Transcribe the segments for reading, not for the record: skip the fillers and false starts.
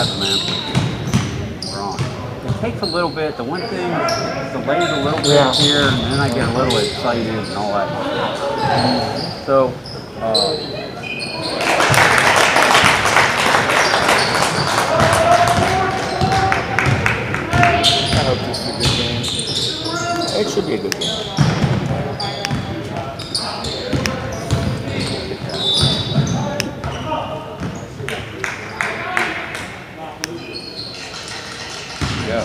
happens, man. We're on. It takes a little bit. The one thing delays a little bit here, and then I get a little excited and all that stuff. So, I hope this is a good game. it should be a good game. Yeah.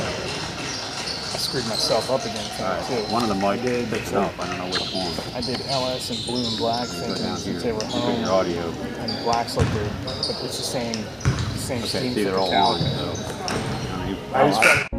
I screwed myself up again tonight, too. One of them I did fix up. I don't know which one. I did LS and blue and black thinking since they were home. Your audio. And black's like they're, but it's the same Okay, scheme see, for they're all on. Cocalico. So, I was trying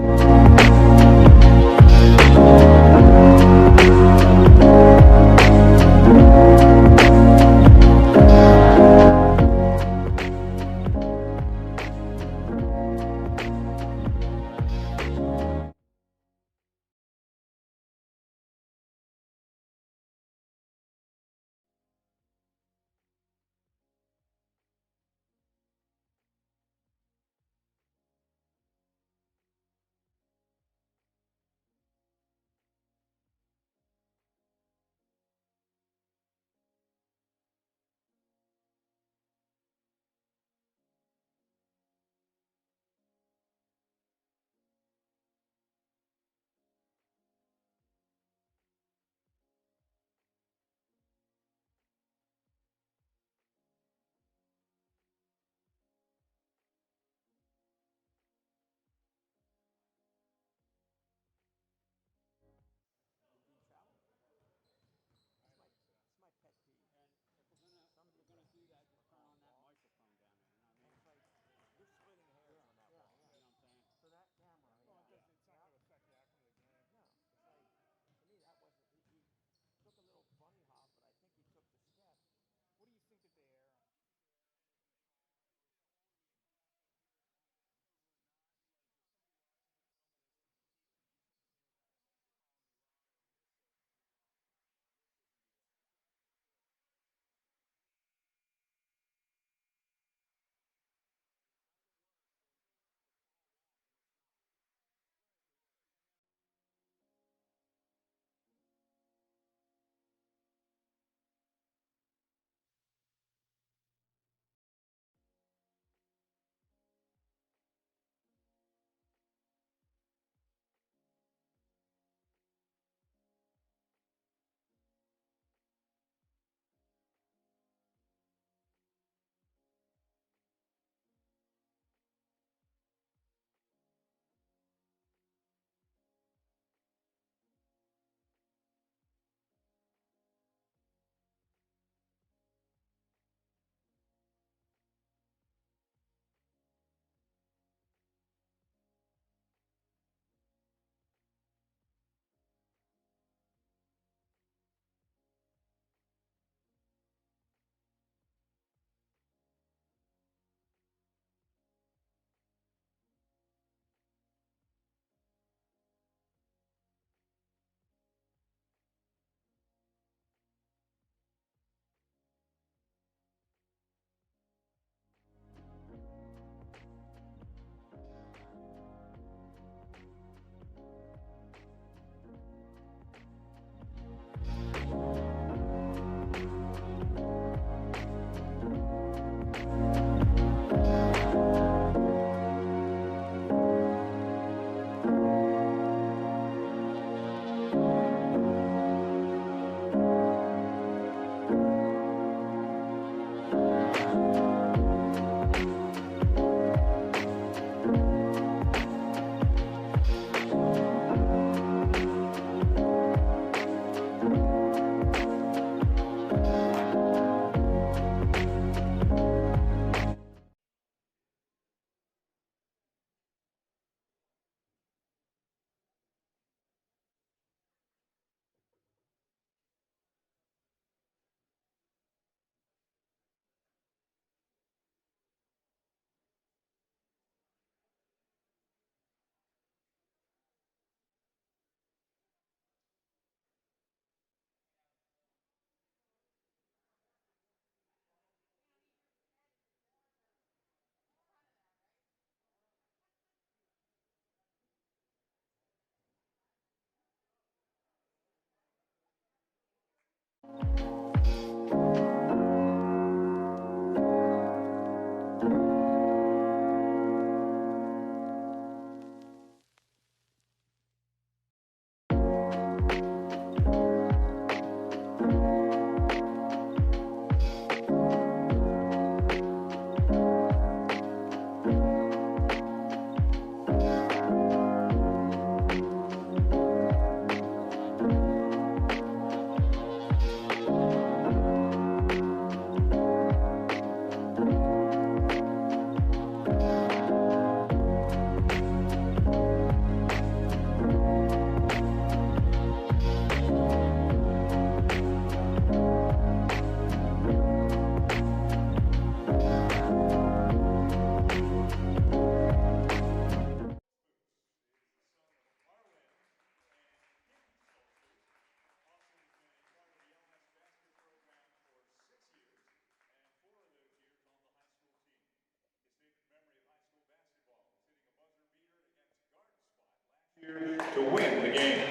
To win the game.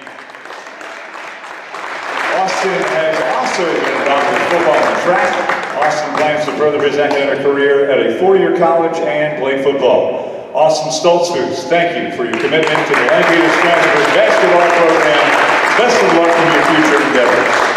Austin has also been involved in football and track. Austin plans to further his academic career at a four-year college and play football. Austin Stoltzfus, thank you for your commitment to the Lampeter Strasburg basketball program. Best of luck in your future endeavors.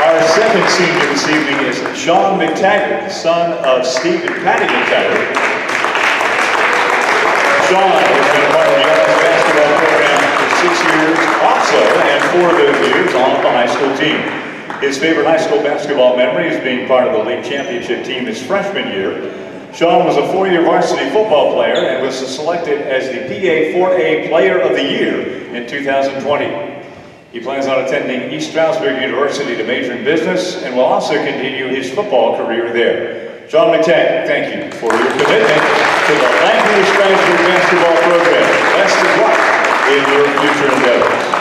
Our second senior this evening is Sean McTaggart, son of Steve and Patty McTaggart. Sean has been a part of the U.S. basketball program for 6 years also, and 4 of those years on the high school team. His favorite high school basketball memory is being part of the league championship team his freshman year. Sean was a 4-year varsity football player and was selected as the PA 4A Player of the Year in 2020. He plans on attending East Stroudsburg University to major in business and will also continue his football career there. Sean McTaggart, thank you for your commitment to the Lampeter Stroudsburg basketball program. Best of luck in your future endeavors.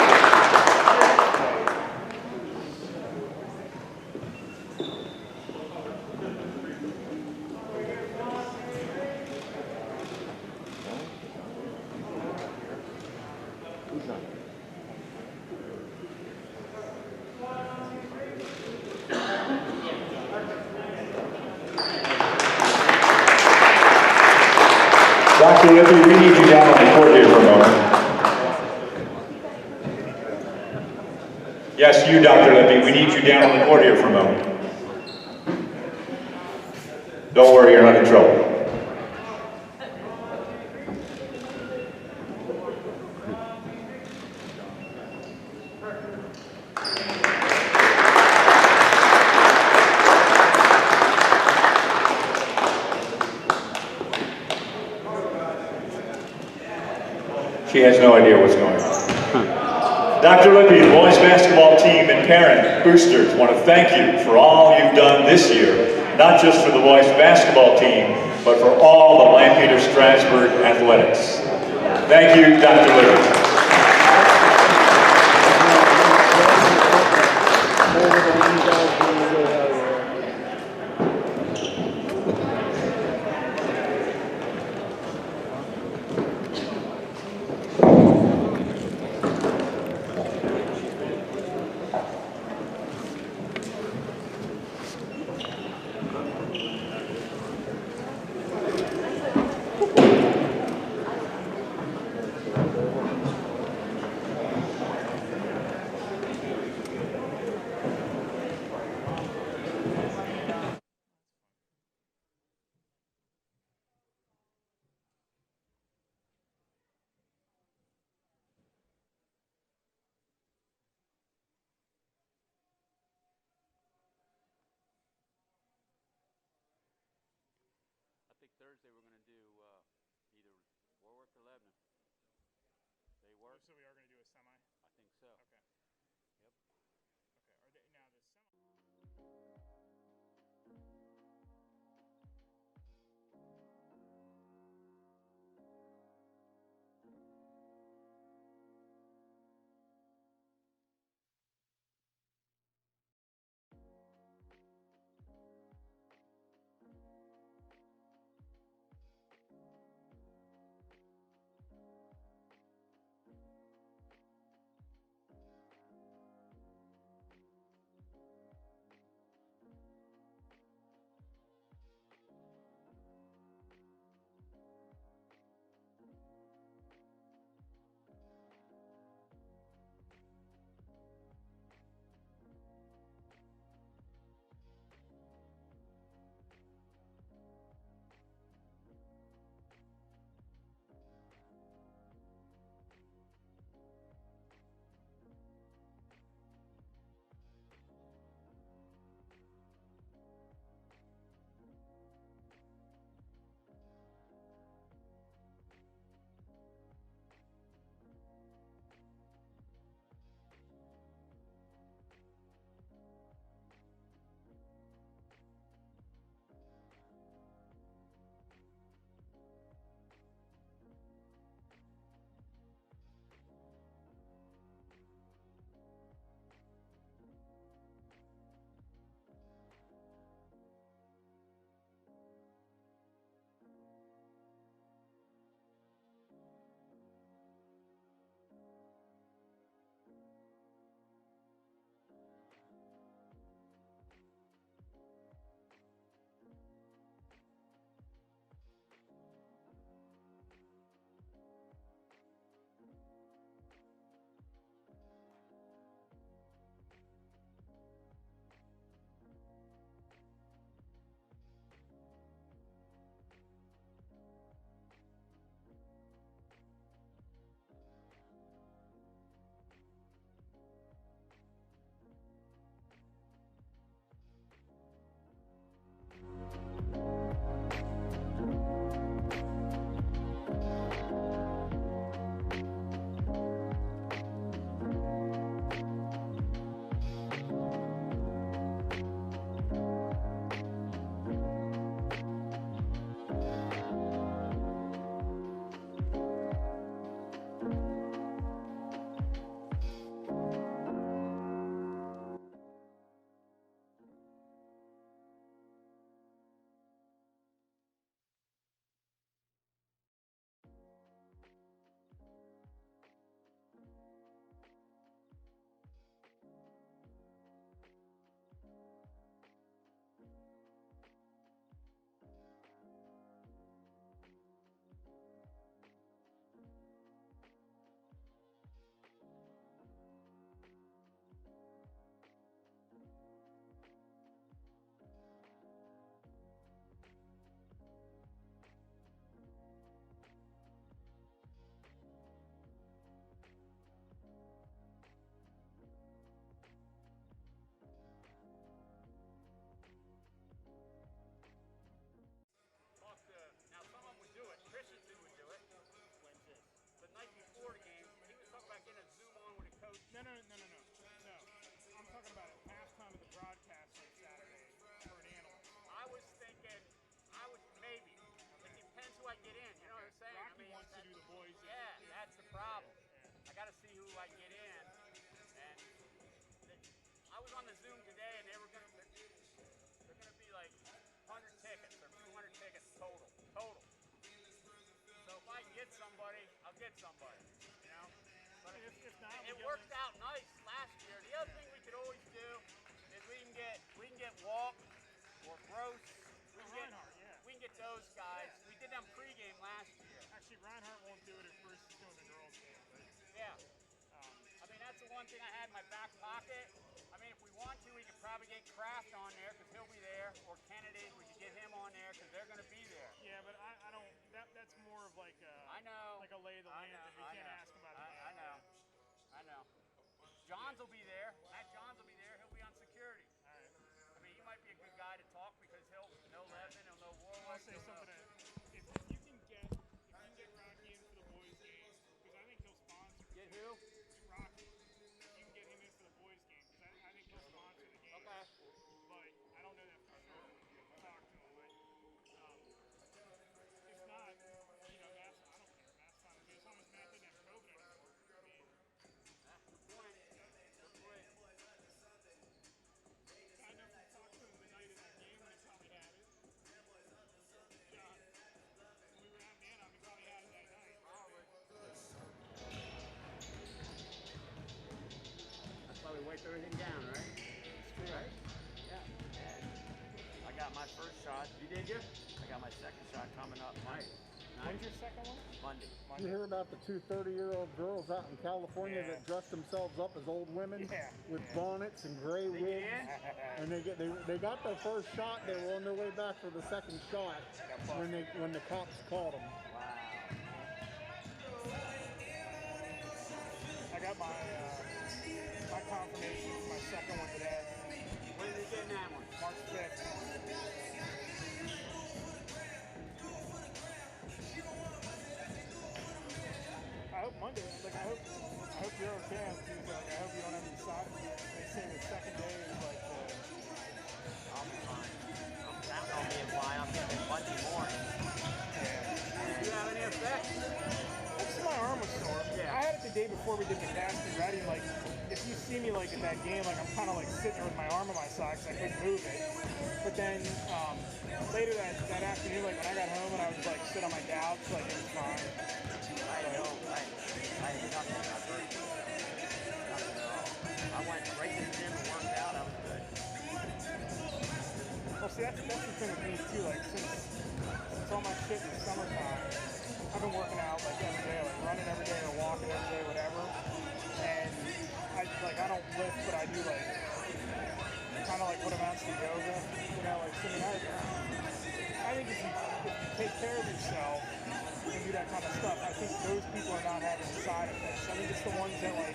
Dr. Lippy, we need you down on the court here for a moment. Yes, you, Dr. Lippy, we need you down on the court here for a moment. Don't worry, you're not in trouble. She has no idea what's going on. Dr. Lippy, the boys basketball team and parent boosters want to thank you for all you've done this year, not just for the boys basketball team, but for all the Lampeter Strasburg athletics. Thank you, Dr. Lippy. Thursday we're going to do either Warwick or Lebanon. They work. So we are going to do a semi? I think so. Okay. Yep. Okay. Are they now the semi? No. I'm talking about at halftime of the broadcast on Saturday for an animal. I was thinking, maybe. It depends who I get in, you know what I'm saying? Rocky wants to do the boys. Yeah, that's the problem. Yeah. I got to see who I get in. And I was on the Zoom today, and they're going to be like 100 tickets or 200 tickets total. So if I can get somebody, I'll get somebody, you know? But if not, it worked out nice last year. The other thing we could always do is we can get Walt or Gross. We can get those guys. We did them pregame last year. Actually, Reinhardt won't do it if Bruce is doing the girls' game. But, yeah. I mean, that's the one thing I had in my back pocket. I mean, if we want to, we could probably get Kraft on there because he'll be there, or Kennedy. We could get him on there because they're going to be there. Yeah, but I don't. That's more of like a. I know. Like a lay of the land. You can't ask him about that. I know. Johns will be there. Matt Johns will be there. He'll be on security. All right. I mean, he might be a good guy to talk because he'll know Lebanon, he'll know Warwick. I'll say something. If you can get Rocky in for the boys' game, because I think he'll sponsor. Get who? Rocky. You can get him in for the boys' game because I think he'll sponsor the game. Okay. But I don't know that for sure. I'll talk to him, but if not, you know, I don't care. That's fine with me. As long as Matt doesn't have COVID anymore. I mean, good point. I know we talked to him the night of that game when he probably had it. John, when we were out in Anaheim, he probably had it that night. That's why we wipe everything down, right? That's true. Right? Yeah. I got my first shot. You did you? I got my second shot coming up. Nice. When's your second one? Monday. You hear about the two 30-year-old girls out in California that dress themselves up as old women with bonnets and gray wigs, and they got their first shot. They were on their way back for the second shot when the cops caught them. Wow. I got my confirmation for my second one today. When did you get that one? March 5th. I hope Monday. Like I hope you're okay. I hope you don't have any side. They say the second day is like. I'll be fine. I'm counting on being fine. I'm getting it Monday morning. Do you have any effect? Actually, my arm was sore. Yeah. I had it the day before we did the casting ready. Like, if you see me like at that game, like I'm kind of like sitting there with my arm on my side because I couldn't move it. But then later that afternoon, like when I got home and I was like sit on my couch, like it was fine. I had nothing. I hurt. Nothing at all. I went right to the gym and worked out. I was good. Well, see, that's the thing with me too. Like since all my shit in the summertime, I've been working out like every day, like running every day or walking every day, whatever. And I don't lift, but I do like kind of like what amounts to yoga. You know, like I think if you take care of yourself and do that kind of stuff, I think those people are not having side effects. I think it's the ones that like,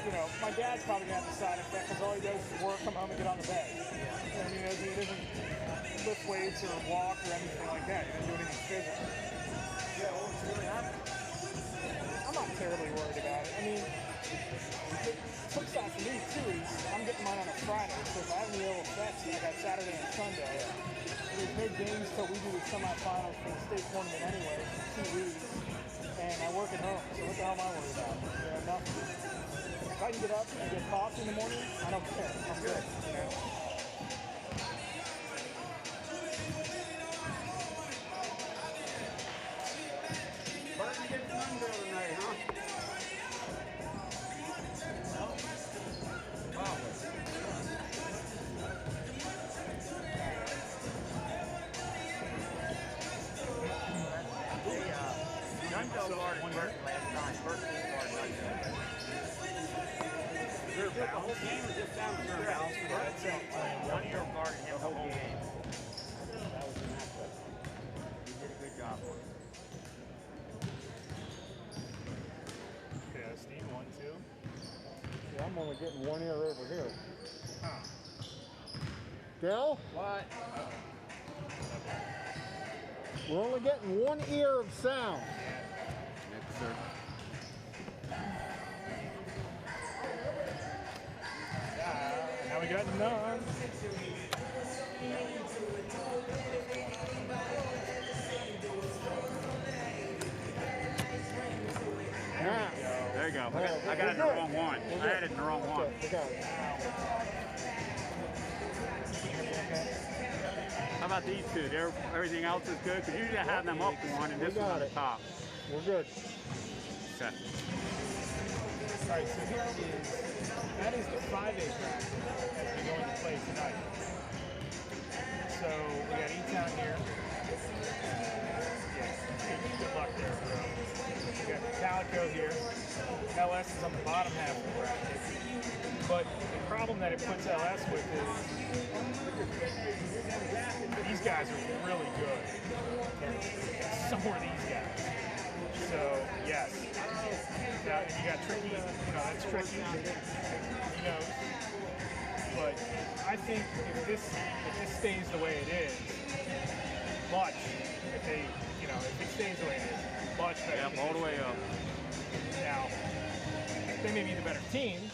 you know, my dad's probably gonna have the side effect because all he does is work, come home and get on the bed. Yeah. I mean, he doesn't lift weights or walk or anything like that. He doesn't do anything physical. Yeah, well, it's really happening. I'm not terribly worried about it. I mean, some side for me too is I'm getting mine on a Friday, so if I have any ill effects, I got Saturday and Sunday. There's no games till we do the semifinals for the state tournament anyway, 2 weeks, and I work at home, so what the hell am I worried about? You know, nothing. If I can get up and get coffee in the morning, I don't care. I'm good, you know? Burton gets done tonight, huh? Gunto guarded Burton last time. Burton guarded Gunto. The whole game was just down the Gunto guarded him the whole game. That was the matchup. He did a good job for him. Yeah, Steve, 1-2. Yeah, I'm only getting one ear over here. Huh. Dell, What? we're only getting one ear of sound. Mixer. I got none. There you go. I got it in the wrong one. I had it in the wrong one. How about these two? Everything else is good? Because usually I have them up one and this one on the top. We're good. Okay. All right, so here that is the 5A track that we're going to play tonight. So we got E-Town here. Good luck there, bro. We got Cocalico here. LS is on the bottom half of the bracket. But the problem that it puts LS with is these guys are really good. And so are these guys. So, yes. Now, you got Tricky, that's Tricky. But I think if this stays the way it is, if it stays the way it is, much better. Yep, all the way up. Now, they may be the better team,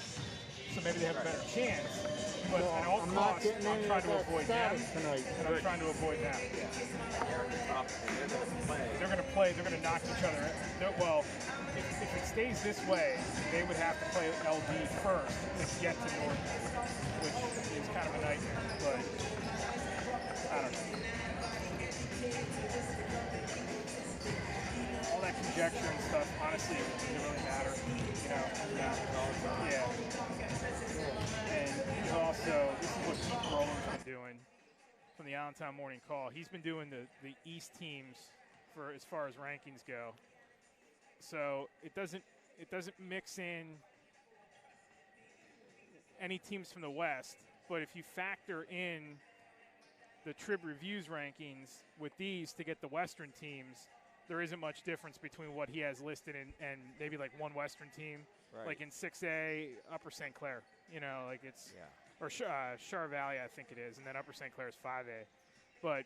so maybe they have a better chance. But at all costs, I'm trying to avoid them, and I'm trying to avoid them. They're going to play. They're going to knock each other out. Well, if it stays this way, they would have to play LD first to get to North, which is kind of a nightmare. But I don't know. All that conjecture and stuff, honestly, it doesn't really matter. Yeah. And he's also, this is what Keith Rowland's been doing from the Allentown Morning Call. He's been doing the East teams for as far as rankings go. So it doesn't mix in any teams from the West, but if you factor in the Trib Reviews rankings with these to get the Western teams, there isn't much difference between what he has listed and maybe like one Western team, like in 6A, Upper St. Clair. It's or Char Valley, I think it is, and then Upper St. Clair is 5A. But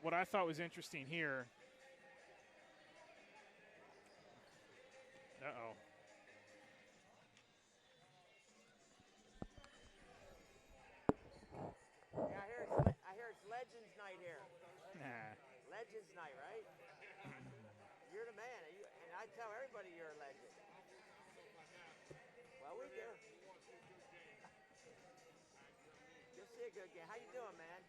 what I thought was interesting here. Uh-oh. Yeah, I hear it's Legends Night here. Nah. Legends Night, right? You're the man, and I tell everybody you're a legend. Well, we do. You'll see a good game. How you doing, man?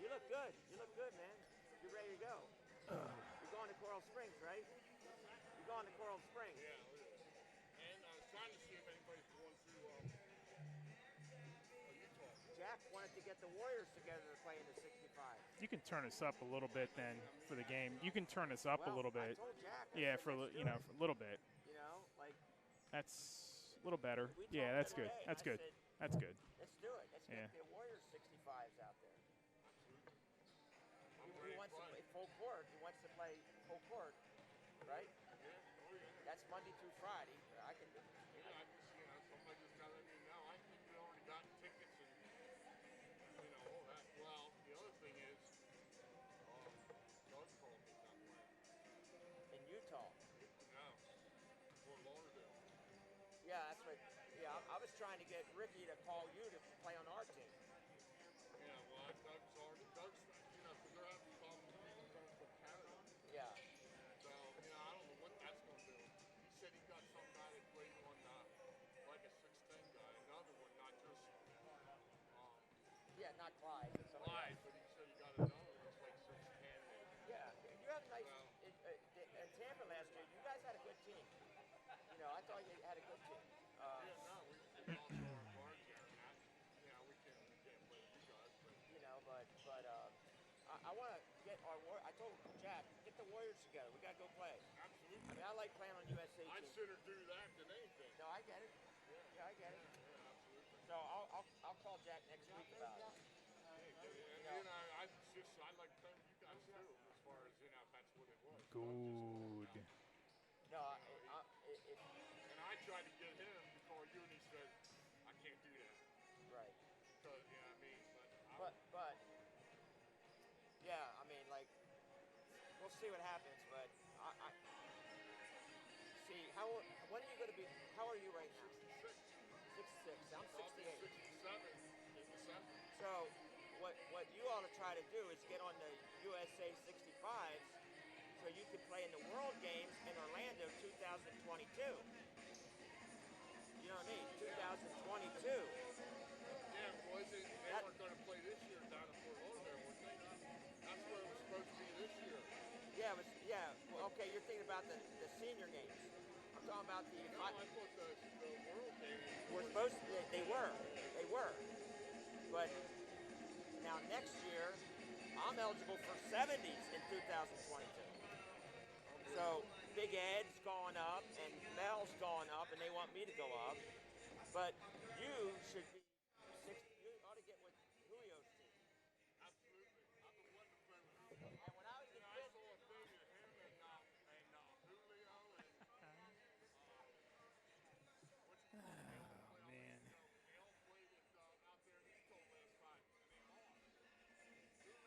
You look good. You look good, man. You're ready to go. You're going to Coral Springs, right? You're going to Coral Springs. Yeah. And I was trying to see if anybody's going through Utah. Jack wanted to get the Warriors together to play in the 65. You can turn us up a little bit then for the game. You can turn us up a little bit. I told Jack, for a little bit. That's a little better. Yeah, that's good. That's good. That's good. Let's do it. Let's get the Warriors 65s out there. He wants to play full court. He wants to play full court, right? That's Monday through Friday. I can do it. Somebody just got to let me know. I think we already got tickets and, all that. Well, the other thing is, Doug told me that way. In Utah? No. Fort Lauderdale. Yeah, that's right. Yeah, I was trying to get Ricky to call you to play on our team. Yeah, well, Doug's already, because they're having problems with people coming from Canada. Yeah. So, I don't know what that's going to do. He said he got some guy that played on, like a 6'10" guy, another one, not just, yeah, not Clyde. Clyde, but he said he got another one that's like 6'10". Yeah, you had a nice, in Tampa last year, you guys had a good team. I thought you had a good team. We lost all our guards there, Matt. We can't play with you guys, but I want to get our Warriors. I told Jack, get the Warriors together. We got to go play. Absolutely. I like playing on USA team. I'd sooner do that than anything. No, I get it. Yeah, I get it. Yeah, absolutely. So I'll call Jack next week about it. I like playing with you guys too, as far as if that's what it was. Good. No, and I tried to get him to call you, and he said, I can't do that. Right. Because, But yeah, we'll see what happens. But I see when are you going to be? How are you right now? 66. I'm 68. 67 in December. So what you ought to try to do is get on the USA 65s so you can play in the World Games in Orlando 2022. You know what I mean? 2022. Yeah, boys, they weren't going to play this year down in Fort Lauderdale, were they? That's where it was supposed to be this year. Yeah. Well, okay, you're thinking about the senior games. I'm talking about the. No, I thought the World Games We're supposed to. They were. But now next year, I'm eligible for 70s in 2022. So Big Ed's going up and Mel's going up, and they want me to go up. But you should be 60. You ought to get with Julio's team. Absolutely. I've been wanting to play with him. And when I was a I kid, saw a thing of him and Julio and Man. they all played out there in Eco last time, and they lost. Julio, Steve.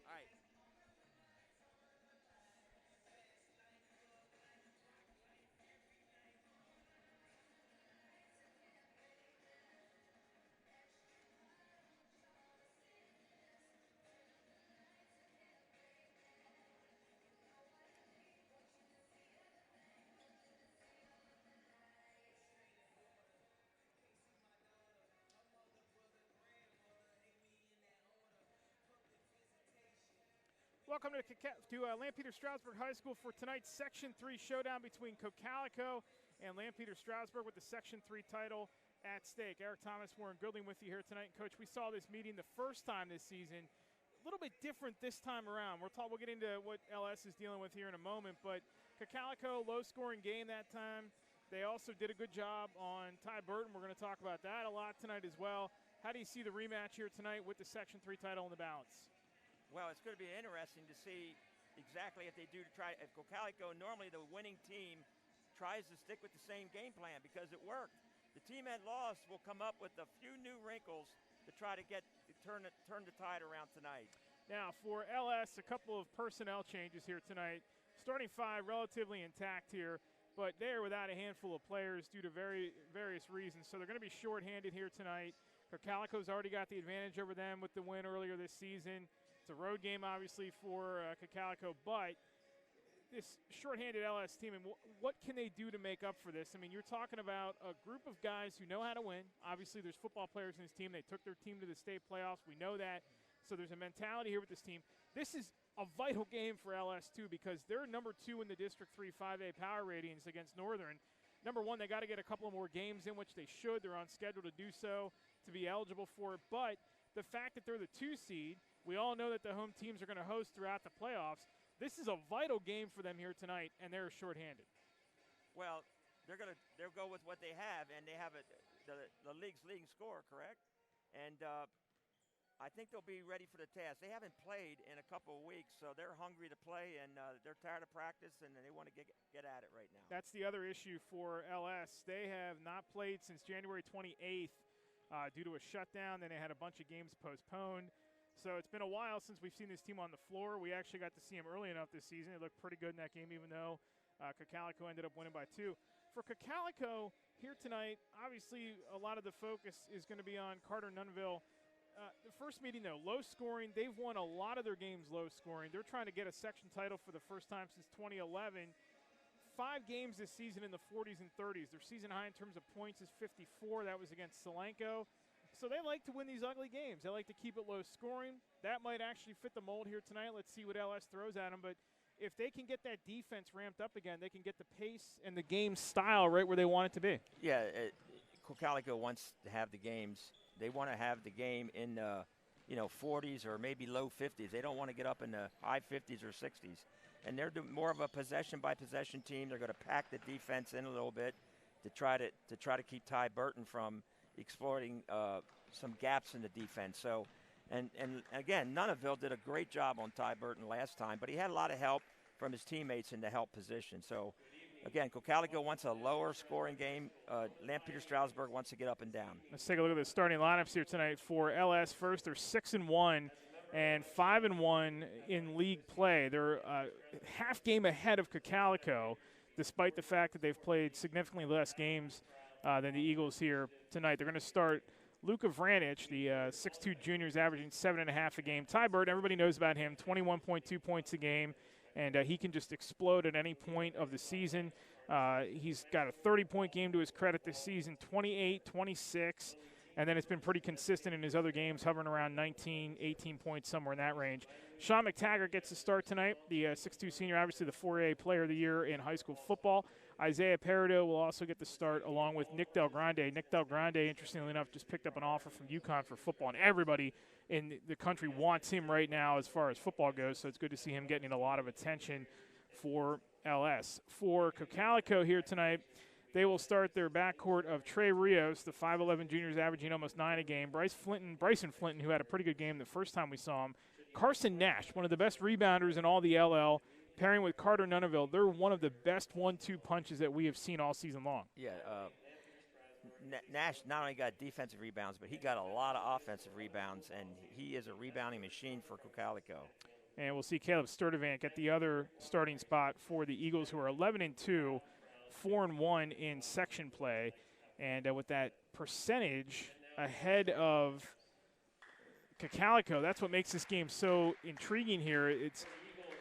all right. Welcome to Lampeter Stroudsburg High School for tonight's Section 3 showdown between Cocalico and Lampeter Stroudsburg with the Section 3 title at stake. Eric Thomas, Warren Goodling with you here tonight. Coach, we saw this meeting the first time this season. A little bit different this time around. We'll get into what LS is dealing with here in a moment, but Cocalico, low-scoring game that time. They also did a good job on Ty Burton. We're going to talk about that a lot tonight as well. How do you see the rematch here tonight with the Section 3 title in the balance? Well, it's going to be interesting to see exactly if they do to try. If Cocalico, normally the winning team, tries to stick with the same game plan because it worked. The team that lost will come up with a few new wrinkles to try to turn the tide around tonight. Now, for LS, a couple of personnel changes here tonight. Starting five relatively intact here, but they're without a handful of players due to various reasons. So they're going to be shorthanded here tonight. Cocalico's already got the advantage over them with the win earlier this season. It's a road game, obviously, for Cocalico, but this shorthanded LS team, and what can they do to make up for this? I mean, you're talking about a group of guys who know how to win. Obviously, there's football players in this team. They took their team to the state playoffs. We know that. So there's a mentality here with this team. This is a vital game for LS, too, because they're number 2 in the District 3 5A power ratings against Northern. Number 1, they got to get a couple of more games in, which they should. They're on schedule to do so, to be eligible for it. But the fact that they're the 2 seed, we all know that the home teams are going to host throughout the playoffs. This is a vital game for them here tonight, and they're shorthanded. Well, they'll go with what they have, and they have the league's leading scorer, correct? And I think they'll be ready for the task. They haven't played in a couple of weeks, so they're hungry to play, and they're tired of practice, and they want to get at it right now. That's the other issue for LS. They have not played since January 28th due to a shutdown. Then they had a bunch of games postponed. So it's been a while since we've seen this team on the floor. We actually got to see them early enough this season. They looked pretty good in that game, even though Cocalico ended up winning by 2. For Cocalico here tonight, obviously a lot of the focus is going to be on Carter Nunville. The first meeting, though, low scoring. They've won a lot of their games low scoring. They're trying to get a section title for the first time since 2011. 5 games this season in the 40s and 30s. Their season high in terms of points is 54. That was against Solanco. So they like to win these ugly games. They like to keep it low scoring. That might actually fit the mold here tonight. Let's see what LS throws at them. But if they can get that defense ramped up again, they can get the pace and the game style right where they want it to be. Yeah, Cocalico wants to have the games. They want to have the game in the 40s or maybe low 50s. They don't want to get up in the high 50s or 60s. And they're more of a possession-by-possession team. They're going to pack the defense in a little bit to try to keep Ty Burton from exploiting some gaps in the defense. So, and again, Nunaville did a great job on Ty Burton last time, but he had a lot of help from his teammates in the help position. So, again, Cocalico wants a lower scoring game. Lampeter Stroudsburg wants to get up and down. Let's take a look at the starting lineups here tonight for LS. First, they're 6-1 and 5-1 in league play. They're half game ahead of Cocalico. despite the fact that they've played significantly less games than the Eagles here tonight. They're going to start Luka Vranich, the 6'2 junior, is averaging 7.5 a game. Ty Bird, everybody knows about him, 21.2 points a game, and he can just explode at any point of the season. He's got a 30-point game to his credit this season, 28, 26, and then it's been pretty consistent in his other games, hovering around 19, 18 points, somewhere in that range. Sean McTaggart gets the start tonight, the 6'2 senior, obviously the 4A player of the year in high school football. Isaiah Peridot will also get the start along with Nick Del Grande. Nick Del Grande, interestingly enough, just picked up an offer from UConn for football, and everybody in the country wants him right now as far as football goes, so it's good to see him getting a lot of attention for LS. For Cocalico here tonight, they will start their backcourt of Trey Rios, the 5'11 juniors averaging almost 9 a game. Bryson Flinton, who had a pretty good game the first time we saw him. Carson Nash, one of the best rebounders in all the LL, pairing with Carter Nunaville. They're one of the best 1-2 punches that we have seen all season long. Yeah, Nash not only got defensive rebounds, but he got a lot of offensive rebounds, and he is a rebounding machine for Cocalico. And we'll see Caleb Sturdivant at the other starting spot for the Eagles, who are 11-2, 4-1 in section play. And with that percentage ahead of Cocalico, that's what makes this game so intriguing here. It's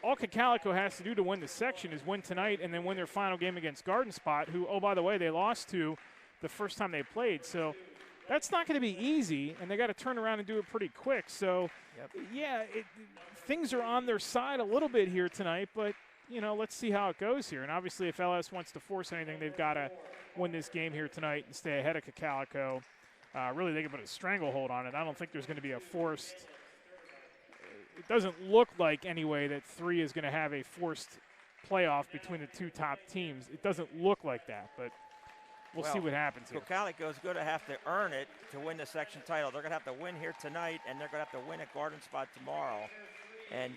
all Cocalico has to do to win the section is win tonight and then win their final game against Garden Spot, who, oh, by the way, they lost to the first time they played. So that's not going to be easy, and they got to turn around and do it pretty quick. So, yeah, things are on their side a little bit here tonight, but, you know, let's see how it goes here. And obviously if LS wants to force anything, they've got to win this game here tonight and stay ahead of Cocalico. Really, they can put a stranglehold on it. I don't think there's going to be a forced – it doesn't look like, anyway, that 3 is going to have a forced playoff between the two top teams. It doesn't look like that, but we'll see what happens here. Cocalico is going to have to earn it to win the section title. They're going to have to win here tonight, and they're going to have to win at Garden Spot tomorrow. And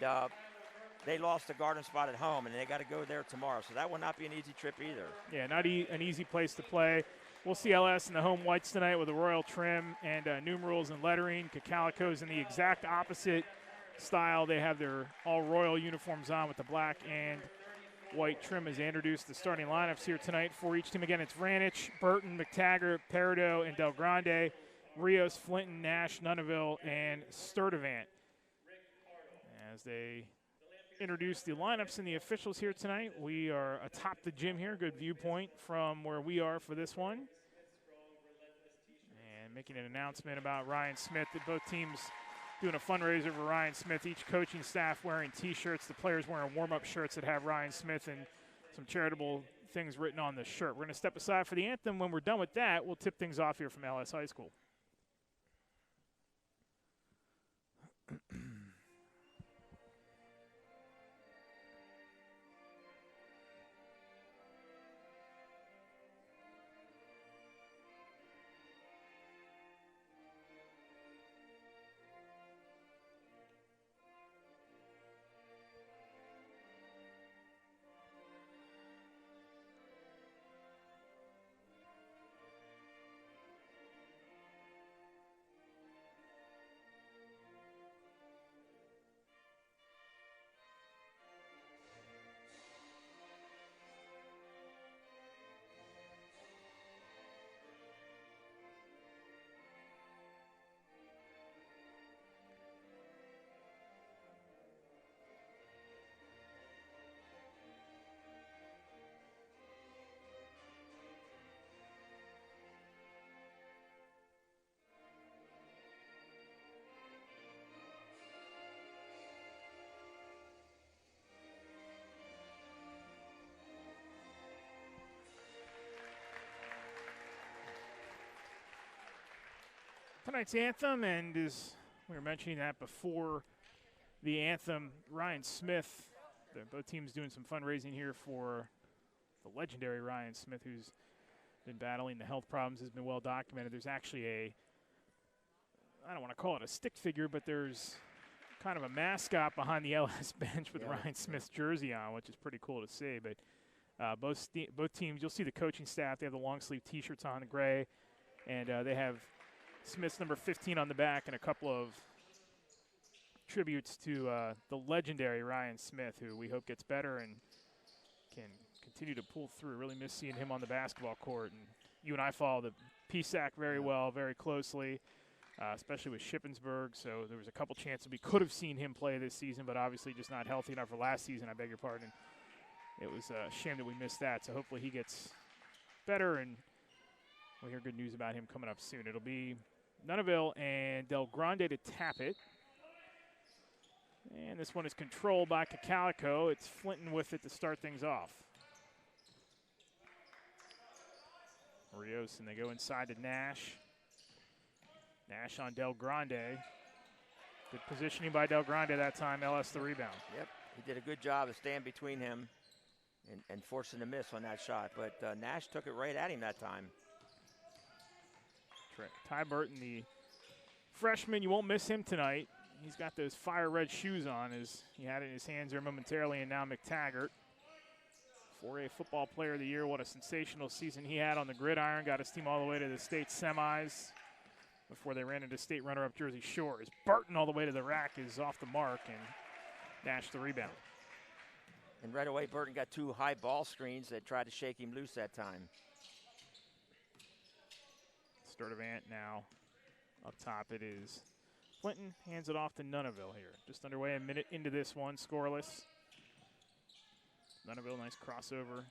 they lost to Garden Spot at home, and they got to go there tomorrow. So that will not be an easy trip either. Yeah, not an easy place to play. We'll see LS in the home whites tonight with a royal trim and numerals and lettering. Cocalico's in the exact opposite style. They have their all-royal uniforms on with the black and white trim as they introduce the starting lineups here tonight for each team. Again, it's Vranich, Burton, McTaggart, Peridot, and Del Grande, Rios, Flinton, Nash, Nunaville, and Sturdivant. As they introduce the lineups and the officials here tonight, we are atop the gym here. Good viewpoint from where we are for this one. And making an announcement about Ryan Smith, that both teams doing a fundraiser for Ryan Smith, each coaching staff wearing T-shirts, the players wearing warm-up shirts that have Ryan Smith and some charitable things written on the shirt. We're going to step aside for the anthem. When we're done with that, we'll tip things off here from LS High School. Tonight's anthem, and as we were mentioning that before the anthem, Ryan Smith, both teams doing some fundraising here for the legendary Ryan Smith, who's been battling the health problems, has been well documented. There's actually I don't want to call it a stick figure, but there's kind of a mascot behind the LS bench with Ryan Smith's jersey on, which is pretty cool to see. But both teams, you'll see the coaching staff. They have the long sleeve T-shirts on, the gray, and they have Smith's number 15 on the back and a couple of tributes to the legendary Ryan Smith, who we hope gets better and can continue to pull through. Really miss seeing him on the basketball court. And you and I follow the PSAC very well, very closely, especially with Shippensburg. So there was a couple chances we could have seen him play this season, but obviously just not healthy enough for last season. I beg your pardon. It was a shame that we missed that. So hopefully he gets better, and we'll hear good news about him coming up soon. It'll be Nunaville and Del Grande to tap it. And this one is controlled by Cocalico. It's Flinton with it to start things off. Rios, and they go inside to Nash. Nash on Del Grande. Good positioning by Del Grande that time. LS the rebound. Yep, he did a good job of staying between him and forcing the miss on that shot. But Nash took it right at him that time. Ty Burton, the freshman, you won't miss him tonight. He's got those fire red shoes on, as he had it in his hands there momentarily, and now McTaggart. 4A football player of the year. What a sensational season he had on the gridiron. Got his team all the way to the state semis before they ran into state runner-up Jersey Shores. Burton all the way to the rack is off the mark, and Nash the rebound. And right away, Burton got 2 high ball screens that tried to shake him loose that time. Sturdivant now up top. It is Flinton, hands it off to Nunaville here. Just underway, a minute into this one, scoreless. Nunaville, nice crossover.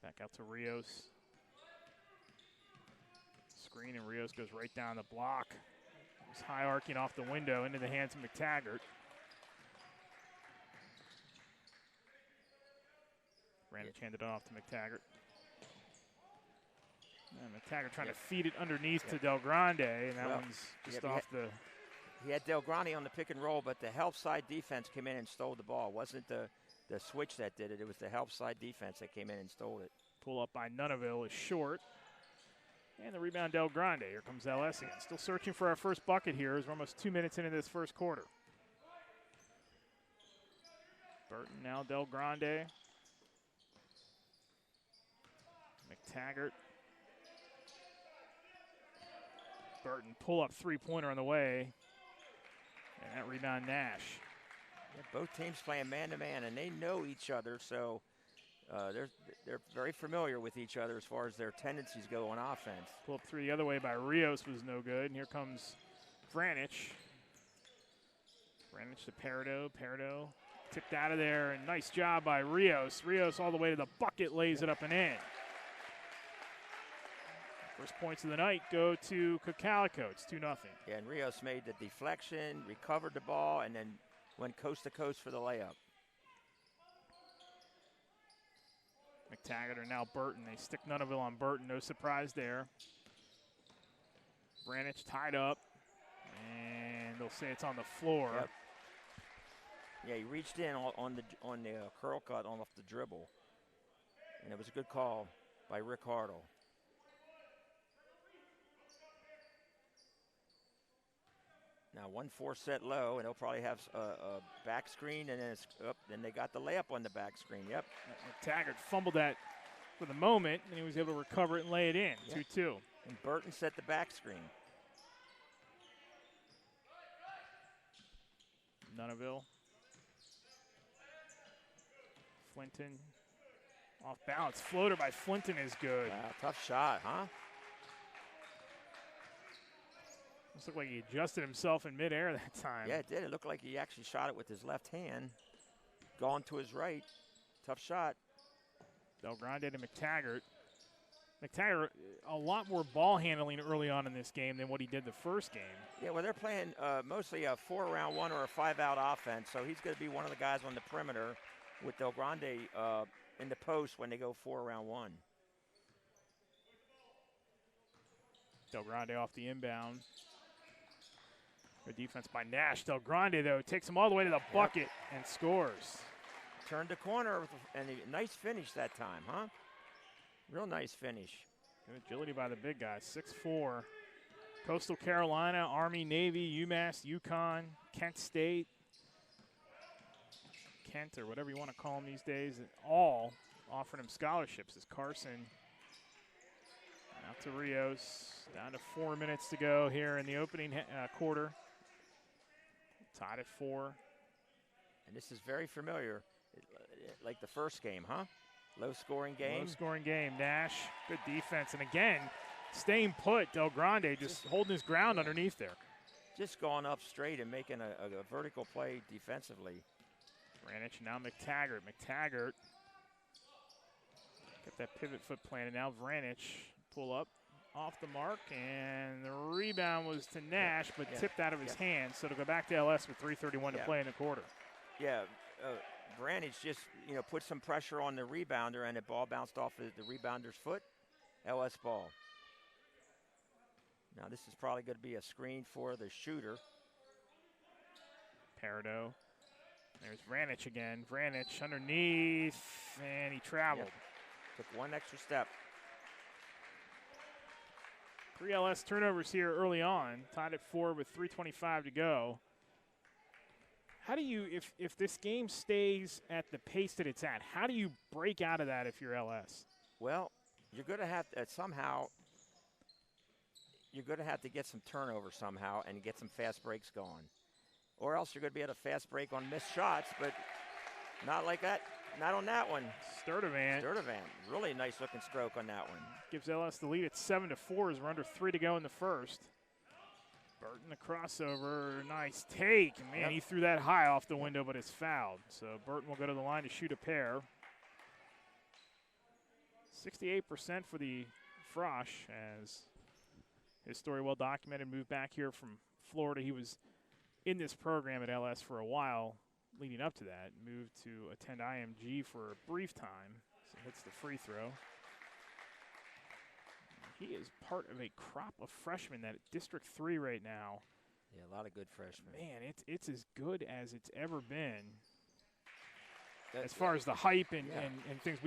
Back out to Rios. Screen, and Rios goes right down the block. It's high arcing off the window into the hands of McTaggart. Brandon handed it off to McTaggart. And McTaggart trying to feed it underneath to Del Grande, and that one's just off the... He had Del Grande on the pick and roll, but the help side defense came in and stole the ball. It wasn't the switch that did it. It was the help side defense that came in and stole it. Pull up by Nunaville is short. And the rebound, Del Grande. Here comes LS again. Still searching for our first bucket here as we're almost 2 minutes into this first quarter. Burton now, Del Grande. McTaggart. Burton pull up three-pointer on the way. And that rebound, Nash. Yeah, both teams playing man-to-man, and they know each other, so they're very familiar with each other as far as their tendencies go on offense. Pull up three the other way by Rios was no good, and here comes Vranich. Vranich to Peridot. Peridot tipped out of there, and nice job by Rios. Rios all the way to the bucket, lays it up and in. First points of the night go to Cocalico. It's 2-0. Yeah, and Rios made the deflection, recovered the ball, and then went coast to coast for the layup. McTaggart or now Burton. They stick Nunaville on Burton. No surprise there. Vranich tied up, and they'll say it's on the floor. Yep. Yeah, he reached in on the curl cut off the dribble, and it was a good call by Rick Hartle. Now 1-4 set low, and they'll probably have a back screen, and then it's up. Then they got the layup on the back screen. Yep. McTaggart fumbled that for the moment, and he was able to recover it and lay it in. 2-2. And Burton set the back screen. Nunaville. Flinton. Off balance. Floater by Flinton is good. Wow, tough shot, huh? Looks like he adjusted himself in midair that time. Yeah, it did. It looked like he actually shot it with his left hand. Gone to his right. Tough shot. Del Grande to McTaggart. McTaggart, a lot more ball handling early on in this game than what he did the first game. Yeah, well, they're playing mostly a 4-around-1 or a 5-out offense, so he's going to be one of the guys on the perimeter with Del Grande in the post when they go 4-around-1. Del Grande off the inbound. Good defense by Nash. Del Grande, though, takes him all the way to the bucket and scores. Turned the corner, and a nice finish that time, huh? Real nice finish. Good agility by the big guys. 6'4". Coastal Carolina, Army, Navy, UMass, UConn, Kent State, Kent, or whatever you want to call them these days, all offering him scholarships. As Carson out to Rios. Down to 4 minutes to go here in the opening quarter. Tied at 4. And this is very familiar. like the first game, huh? Low-scoring game. Low-scoring game. Nash, good defense. And again, staying put, Del Grande just holding his ground underneath there. Just going up straight and making a vertical play defensively. Vranich, now McTaggart. McTaggart got that pivot foot planted. Now Vranich pull up off the mark, and the rebound was to Nash, but tipped out of his hands. So to go back to LS with 3:31 to play in the quarter. Yeah, Vranich just put some pressure on the rebounder, and the ball bounced off the rebounder's foot. LS ball. Now this is probably going to be a screen for the shooter. Peridot. There's Vranich again. Vranich underneath, and he traveled. Took one extra step. 3 LS turnovers here early on. Tied at 4 with 3:25 to go. How do you, if this game stays at the pace that it's at, how do you break out of that if you're LS? Well, you're going to have to somehow. You're going to have to get some turnover somehow and get some fast breaks going. Or else you're going to be at a fast break on missed shots, but not like that. Not on that one. Sturdivant. Really nice looking stroke on that one. Gives LS the lead at 7-4 as we're under 3 to go in the first. Burton the crossover. Nice take. Man, he threw that high off the window, but it's fouled. So Burton will go to the line to shoot a pair. 68% for the Frosh as his story well documented. Moved back here from Florida. He was in this program at LS for a while leading up to that. Moved to attend IMG for a brief time. So hits the free throw. He is part of a crop of freshmen that District 3 right now. Yeah, a lot of good freshmen. Man, it's as good as it's ever been. As far as the hype and things,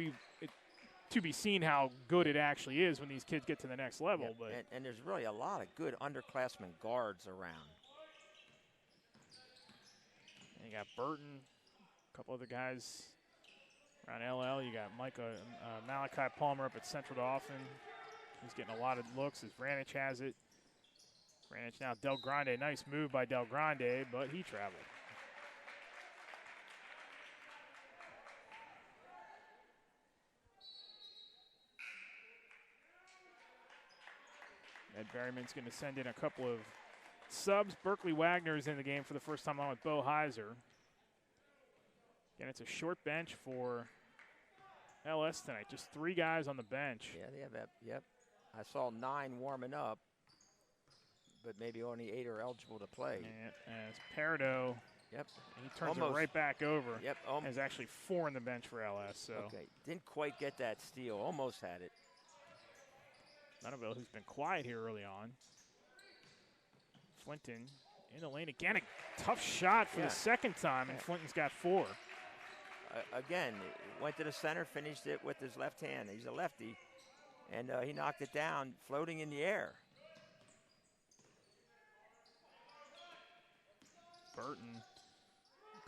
to be seen how good it actually is when these kids get to the next level. Yeah, but and there's really a lot of good underclassmen guards around. And you got Burton, a couple other guys around LL. You got Malachi Palmer up at Central Dauphin. He's getting a lot of looks as Vranich has it. Vranich now Del Grande. Nice move by Del Grande, but he traveled. Ed Berryman's going to send in a couple of subs. Berkeley Wagner's in the game for the first time on with Bo Heiser. Again, it's a short bench for LS tonight. Just 3 guys on the bench. Yeah, they have that. Yep. I saw 9 warming up, but maybe only 8 are eligible to play. And as Peridot, he turns it right back over. Yep. There's actually 4 in the bench for LS. So okay, didn't quite get that steal. Almost had it. Nunneville, who's been quiet here early on. Flinton in the lane again. A tough shot for the second time, and Flinton's got 4. Again, went to the center, finished it with his left hand. He's a lefty, and he knocked it down, floating in the air. Burton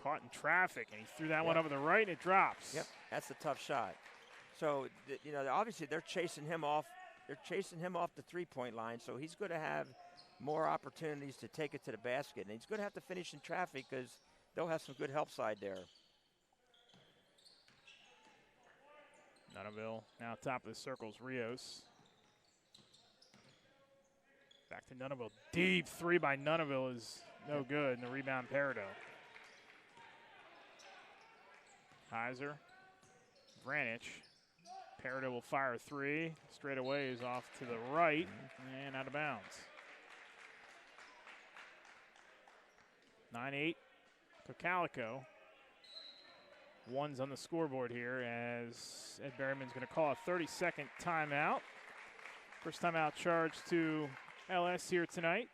caught in traffic, and he threw that one over the right, and it drops. Yep, that's a tough shot. So, obviously they're chasing him off. They're chasing him off the three-point line, so he's going to have more opportunities to take it to the basket. And he's going to have to finish in traffic because they'll have some good help side there. Nunneville now top of the circles, Rios. Back to Nunneville. Deep 3 by Nunneville is no good, and the rebound Peridot. Heiser, Vranich. Peridot will fire 3. Straight away is off to the right and out of bounds. 9-8, Cocalico. 1's on the scoreboard here as Ed Berryman's going to call a 30-second timeout. First timeout charge to LS here tonight.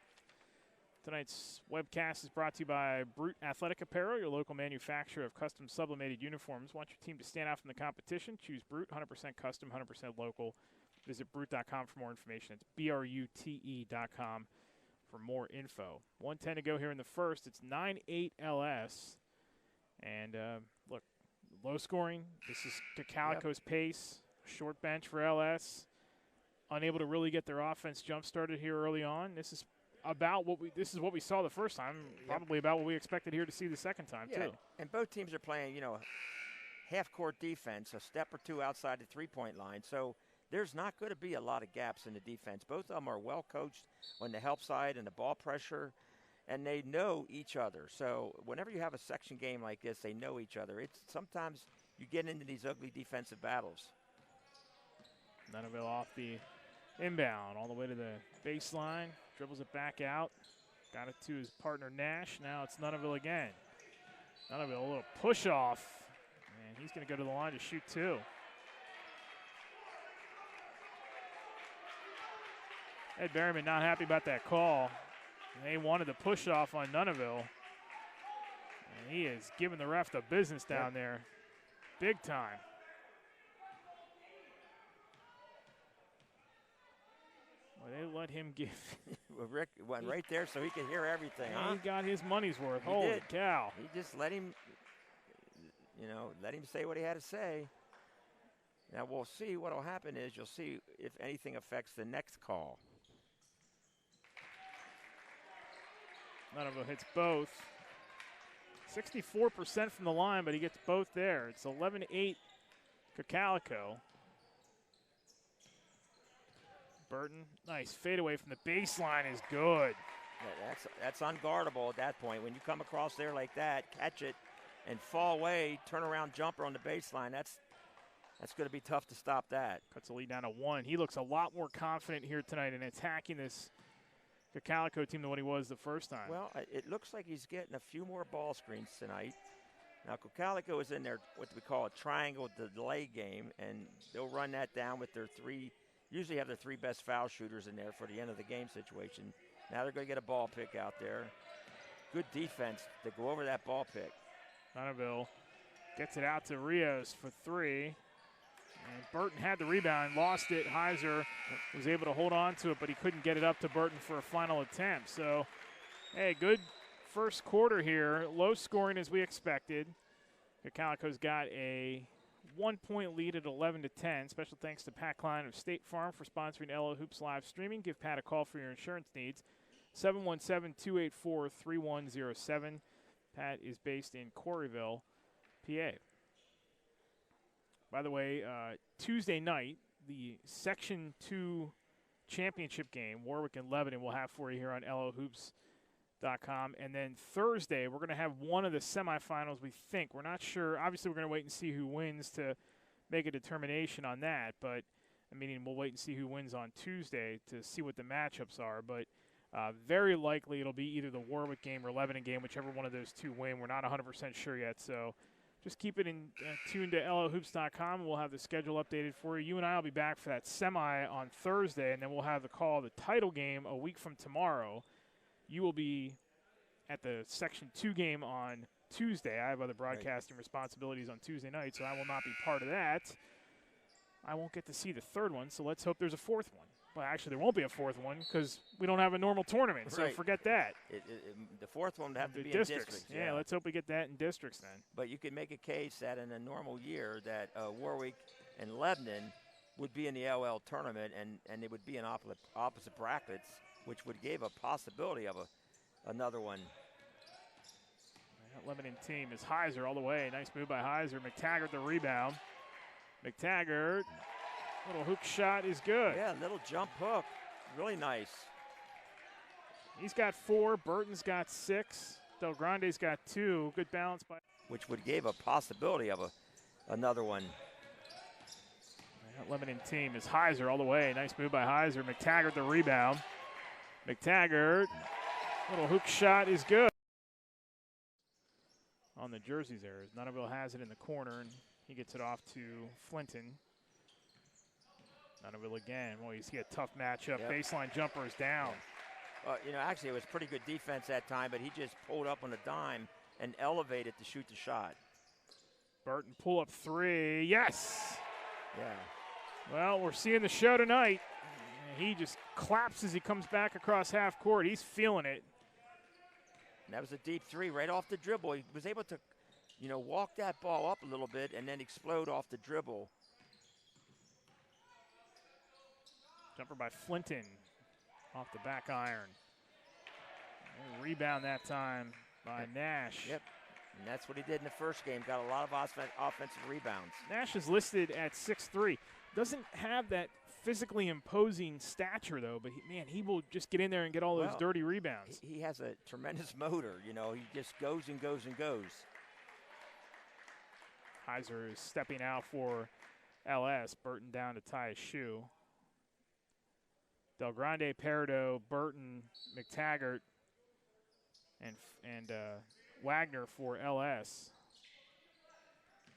Tonight's webcast is brought to you by Brute Athletic Apparel, your local manufacturer of custom sublimated uniforms. Want your team to stand out from the competition? Choose Brute, 100% custom, 100% local. Visit Brute.com for more information. It's BRUTE.com for more info. 1:10 to go here in the first. It's 9-8 LS. And look, low scoring. This is Cocalico's pace. Short bench for LS. Unable to really get their offense jump started here early on. This is about what we saw the first time. Probably about what we expected here to see the second time too. And both teams are playing, half-court defense, a step or two outside the three-point line. So there's not going to be a lot of gaps in the defense. Both of them are well coached on the help side and the ball pressure, and they know each other. So whenever you have a section game like this, they know each other. It's sometimes you get into these ugly defensive battles. Nunaville off the inbound all the way to the baseline, dribbles it back out, got it to his partner Nash. Now it's Nunaville again. Nunaville, a little push off, and he's going to go to the line to shoot two. Ed Berryman not happy about that call. They wanted the push off on Nunaville, and he is giving the ref the business down there, big time. Well, they let him give. Well, Rick went right there so he could hear everything. He got his money's worth. He Holy did. cow. He just let him, let him say what he had to say. Now we'll see what will happen is you'll see if anything affects the next call. Nunaville hits both. 64% from the line, but he gets both there. It's 11-8 Cocalico. Burton, nice fadeaway from the baseline is good. Yeah, that's unguardable at that point. When you come across there like that, catch it and fall away, turn around jumper on the baseline, that's going to be tough to stop that. Cuts the lead down to one. He looks a lot more confident here tonight in attacking this Cocalico team than what he was the first time. Well, it looks like he's getting a few more ball screens tonight. Now, Cocalico is in their, what we call a triangle delay game, and they'll run that down with their usually have their three best foul shooters in there for the end of the game situation. Now they're going to get a ball pick out there. Good defense to go over that ball pick. Nunaville gets it out to Rios for three. And Burton had the rebound, lost it. Heiser was able to hold on to it, but he couldn't get it up to Burton for a final attempt. So, hey, good first quarter here. Low scoring as we expected. Cocalico's got a 1-point lead at 11-10. Special thanks to Pat Klein of State Farm for sponsoring LO Hoops live streaming. Give Pat a call for your insurance needs. 717-284-3107. Pat is based in Quarryville, PA. By the way, Tuesday night, the Section 2 championship game, Warwick and Lebanon, we'll have for you here on LOHoops.com. And then Thursday, we're going to have one of the semifinals, we think. We're not sure. Obviously, we're going to wait and see who wins to make a determination on that. But, we'll wait and see who wins on Tuesday to see what the matchups are. But very likely it'll be either the Warwick game or Lebanon game, whichever one of those two win. We're not 100% sure yet, so just keep it tuned to LOHoops.com. We'll have the schedule updated for you. You and I will be back for that semi on Thursday, and then we'll have the call of the title game a week from tomorrow. You will be at the Section 2 game on Tuesday. I have other broadcasting responsibilities on Tuesday night, so I will not be part of that. I won't get to see the third one, so let's hope there's a fourth one. Well, actually, there won't be a fourth one because we don't have a normal tournament, so forget that. The fourth one would have to be districts. in districts. Yeah, let's hope we get that in districts then. But you could make a case that in a normal year that Warwick and Lebanon would be in the LL tournament, and they would be in opposite brackets, which would give a possibility of another one. That Lebanon team is Heiser all the way. Nice move by Heiser. McTaggart the rebound. McTaggart. Little hook shot is good. Yeah, little jump hook. Really nice. He's got 4. Burton's got 6. Del Grande's got 2. Good balance by. Which would give a possibility of another one. That Lebanon team is Heiser all the way. Nice move by Heiser. McTaggart the rebound. McTaggart. Little hook shot is good. On the jerseys there. Nunaville has it in the corner, and he gets it off to Flinton. Nunaville again. Well, you see a tough matchup. Yep. Baseline jumper is down. Actually, it was pretty good defense that time, but he just pulled up on a dime and elevated to shoot the shot. Burton pull up 3. Yes. Yeah. Well, we're seeing the show tonight. He just claps as he comes back across half court. He's feeling it. And that was a deep 3 right off the dribble. He was able to, walk that ball up a little bit and then explode off the dribble. Jumper by Flinton off the back iron. And rebound that time by Nash. Yep. And that's what he did in the first game. Got a lot of offensive rebounds. Nash is listed at 6'3". Doesn't have that physically imposing stature, though, but he will just get in there and get all those dirty rebounds. He has a tremendous motor. You know, he just goes and goes and goes. Heiser is stepping out for LS. Burton down to tie his shoe. Del Grande, Peridot, Burton, McTaggart, and Wagner for LS.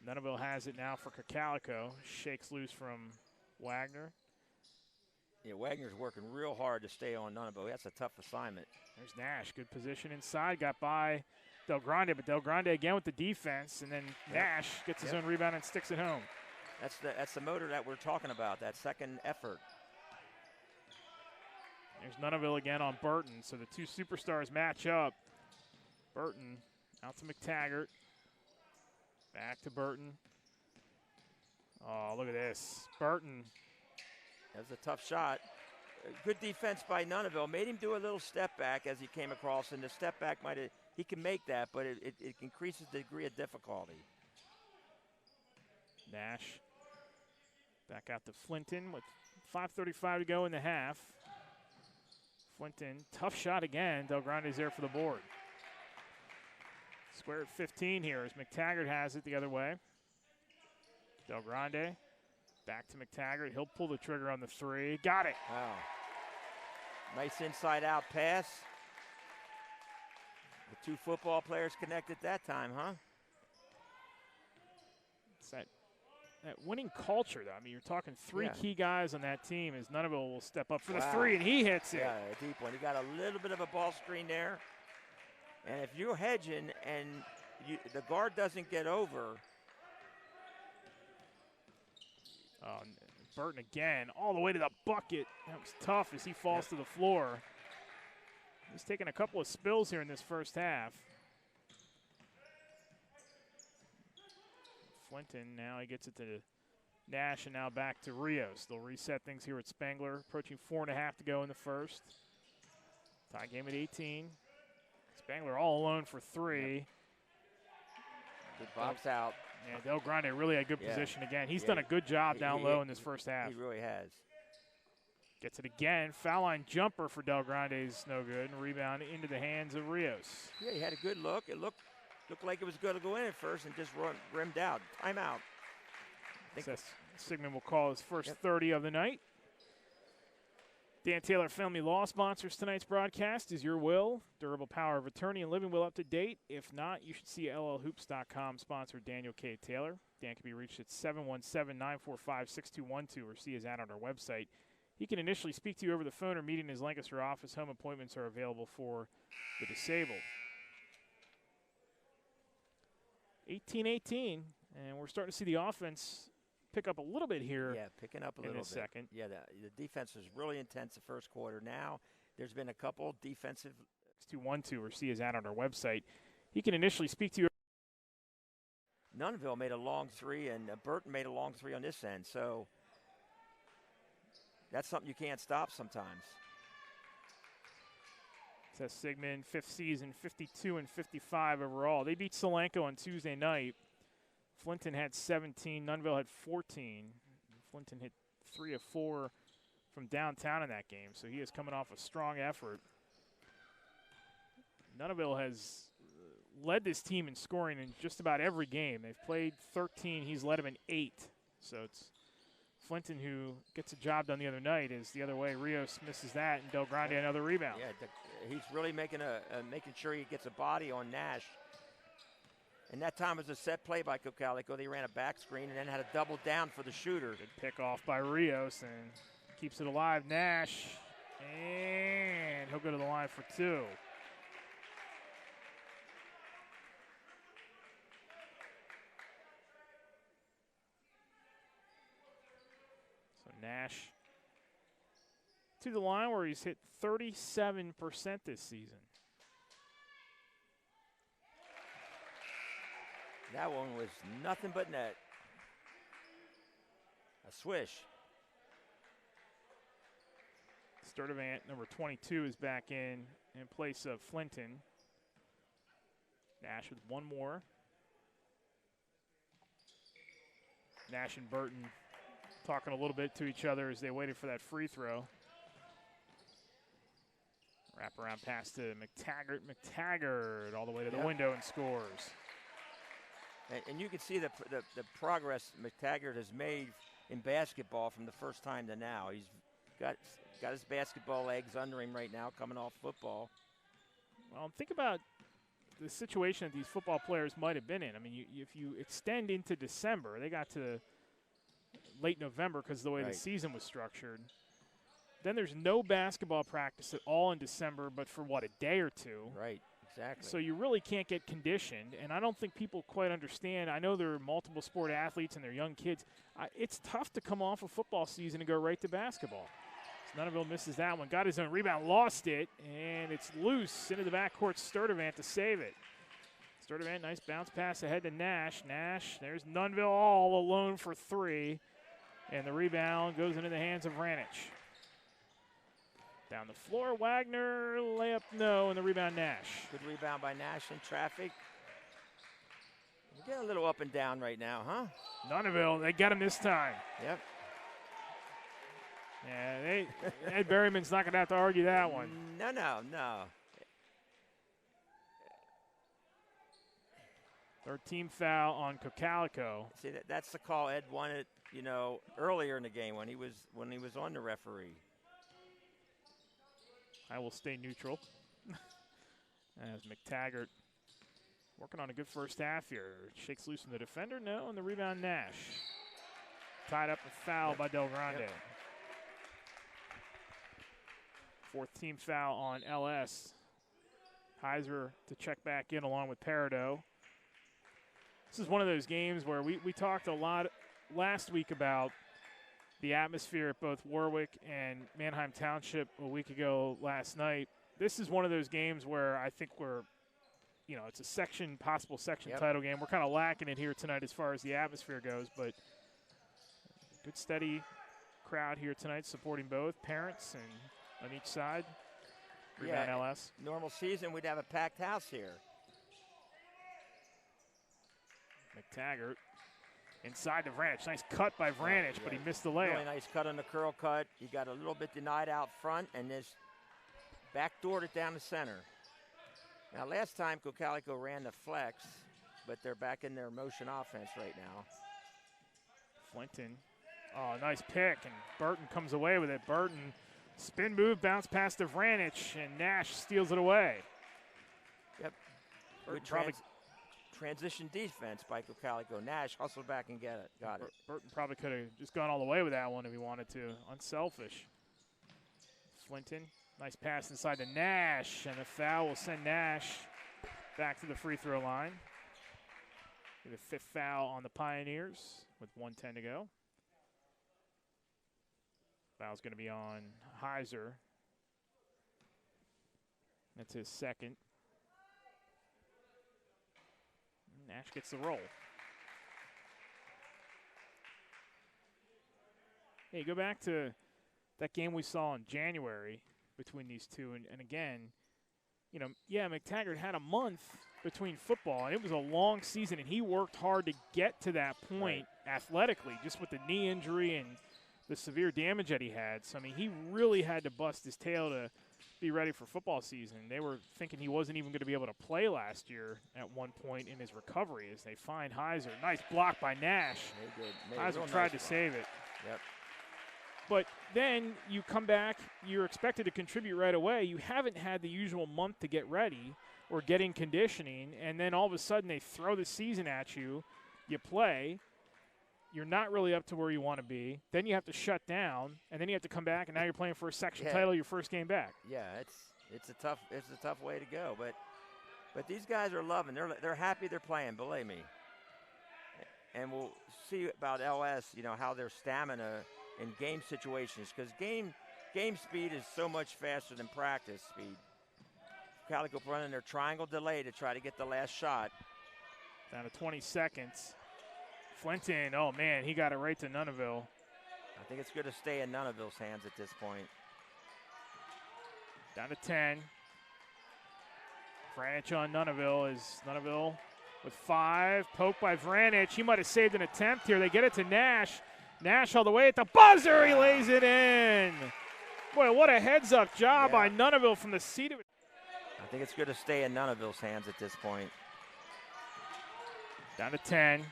Nunaville has it now for Cocalico. Shakes loose from Wagner. Yeah, Wagner's working real hard to stay on Nunaville. That's a tough assignment. There's Nash. Good position inside. Got by Del Grande, but Del Grande again with the defense, and then Nash gets his own rebound and sticks it home. That's the motor that we're talking about, that second effort. There's Nunaville again on Burton, so the two superstars match up. Burton out to McTaggart. Back to Burton. Oh, look at this. Burton. That was a tough shot. Good defense by Nunaville. Made him do a little step back as he came across, and the step back he can make that, but it increases the degree of difficulty. Nash back out to Flinton with 5:35 to go in the half. Flinton, tough shot again. Del Grande's there for the board. Square at 15 here as McTaggart has it the other way. Del Grande back to McTaggart. He'll pull the trigger on the three. Got it. Wow. Nice inside-out pass. The two football players connected that time, huh? It's that winning culture, though. I mean, you're talking three key guys on that team as Nunaville will step up for the three, and he hits it. Yeah, a deep one. He got a little bit of a ball screen there. And if you're hedging and the guard doesn't get over. Burton again, all the way to the bucket. That was tough as he falls to the floor. He's taking a couple of spills here in this first half. Flinton, now he gets it to Nash, and now back to Rios. They'll reset things here at Spangler. Approaching 4.5 to go in the first. Tie game at 18. Spangler all alone for three. Good box out. Yeah, Del Grande really had good position again. He's done a good job down low in this first half. He really has. Gets it again. Foul line jumper for Del Grande's no good. And rebound into the hands of Rios. Yeah, he had a good look. It looked like it was going to go in at first and just rimmed out. Timeout. Sigmund will call his first 30 of the night. Dan Taylor Family Law sponsors tonight's broadcast. Is your will, durable power of attorney, and living will up to date? If not, you should see llhoops.com sponsor Daniel K. Taylor. Dan can be reached at 717-945-6212 or see his ad on our website. He can initially speak to you over the phone or meet in his Lancaster office. Home appointments are available for the disabled. 18-18, and we're starting to see the offense pick up a little bit here. Yeah, picking up a little bit. Second. Yeah, the defense was really intense the first quarter. Now there's been a couple defensive. 2-1-2 or see his ad on our website. He can initially speak to you. Nunaville made a long three, and Burton made a long three on this end. So that's something you can't stop sometimes. Says Sigmund, fifth season, 52 and 55 overall. They beat Solanco on Tuesday night. Flinton had 17. Nunaville had 14. Flinton hit 3 of 4 from downtown in that game, so he is coming off a strong effort. Nunaville has led this team in scoring in just about every game. They've played 13. He's led them in 8. So it's Flinton who gets a job done the other night. Is the other way. Rios misses that, and Del Grande another rebound. Yeah, he's really making sure he gets a body on Nash. And that time was a set play by Cocalico. They ran a back screen and then had a double down for the shooter. Good pick off by Rios and keeps it alive. Nash, and he'll go to the line for 2. So Nash to the line where he's hit 37% this season. That one was nothing but net. A swish. Sturdivant, number 22, is back in place of Flinton. Nash with one more. Nash and Burton talking a little bit to each other as they waited for that free throw. Wrap around pass to McTaggart. McTaggart all the way to the window and scores. And you can see the progress McTaggart has made in basketball from the first time to now. He's got his basketball legs under him right now, coming off football. Well, think about the situation that these football players might have been in. I mean, if you extend into December, they got to late November because of the way the season was structured. Then there's no basketball practice at all in December, but for what, a day or two? Right, exactly. So you really can't get conditioned, and I don't think people quite understand. I know there are multiple sport athletes and they're young kids. It's tough to come off a football season and go right to basketball. So Nunneville misses that one. Got his own rebound, lost it, and it's loose into the backcourt. Sturdivant to save it. Sturdivant, nice bounce pass ahead to Nash. Nash, there's Nunneville all alone for three, and the rebound goes into the hands of Ranich. Down the floor, Wagner, layup no, and the rebound Nash. Good rebound by Nash in traffic. We're getting a little up and down right now, huh? Nunneville, they got him this time. Yep. Yeah, Ed Berryman's not going to have to argue that one. No. 13th foul on Cocalico. See, that's the call Ed wanted, earlier in the game when he was on the referee. I will stay neutral. As McTaggart working on a good first half here. Shakes loose from the defender, no, and the rebound Nash. Tied up a foul by Del Grande. Yep. Fourth team foul on LS. Heiser to check back in along with Peridot. This is one of those games where we talked a lot last week about the atmosphere at both Warwick and Manheim Township a week ago last night. This is one of those games where I think it's a possible section title game. We're kind of lacking it here tonight as far as the atmosphere goes, but good steady crowd here tonight supporting both parents and on each side. Rebound LS. Normal season, we'd have a packed house here. McTaggart inside to Vranich. Nice cut by Vranich, but he missed the layup. Really nice cut on the curl cut. He got a little bit denied out front and just backdoored it down the center. Now, last time Cocalico ran the flex, but they're back in their motion offense right now. Flinton. Oh, nice pick, and Burton comes away with it. Burton, spin move, bounce pass to Vranich, and Nash steals it away. Yep. Good transition defense by Cocalico. Nash hustled back and got it. Burton probably could have just gone all the way with that one if he wanted to. Unselfish. Flinton, nice pass inside to Nash, and the foul will send Nash back to the free throw line. The fifth foul on the Pioneers with 1:10 to go. Foul's going to be on Heiser. That's his second. Nash gets the roll. Hey, go back to that game we saw in January between these two. And again, McTaggart had a month between football, and it was a long season, and he worked hard to get to that point athletically, just with the knee injury and the severe damage that he had. So, he really had to bust his tail to be ready for football season. They were thinking he wasn't even going to be able to play last year at one point in his recovery as they find Heiser. Nice block by Nash. Heiser tried to save it. Yep. But then you come back, you're expected to contribute right away. You haven't had the usual month to get ready or get in conditioning, and then all of a sudden they throw the season at you. You play. You're not really up to where you want to be. Then you have to shut down, and then you have to come back, and now you're playing for a section title your first game back. Yeah, it's a tough way to go. But these guys are loving. They're happy they're playing. Believe me. And we'll see about LS. How their stamina in game situations, because game speed is so much faster than practice speed. Cocalico running their triangle delay to try to get the last shot. Down to 20 seconds. Flinton, oh man, he got it right to Nunneville. I think it's good to stay in Nunneville's hands at this point. Down to 10. Vranich on Nunaville is Nunaville with 5. Poked by Vranich. He might have saved an attempt here. They get it to Nash. Nash all the way at the buzzer. He lays it in. Boy, what a heads-up job by Nunaville from the seat of it. I think it's good to stay in Nunaville's hands at this point. Down to 10.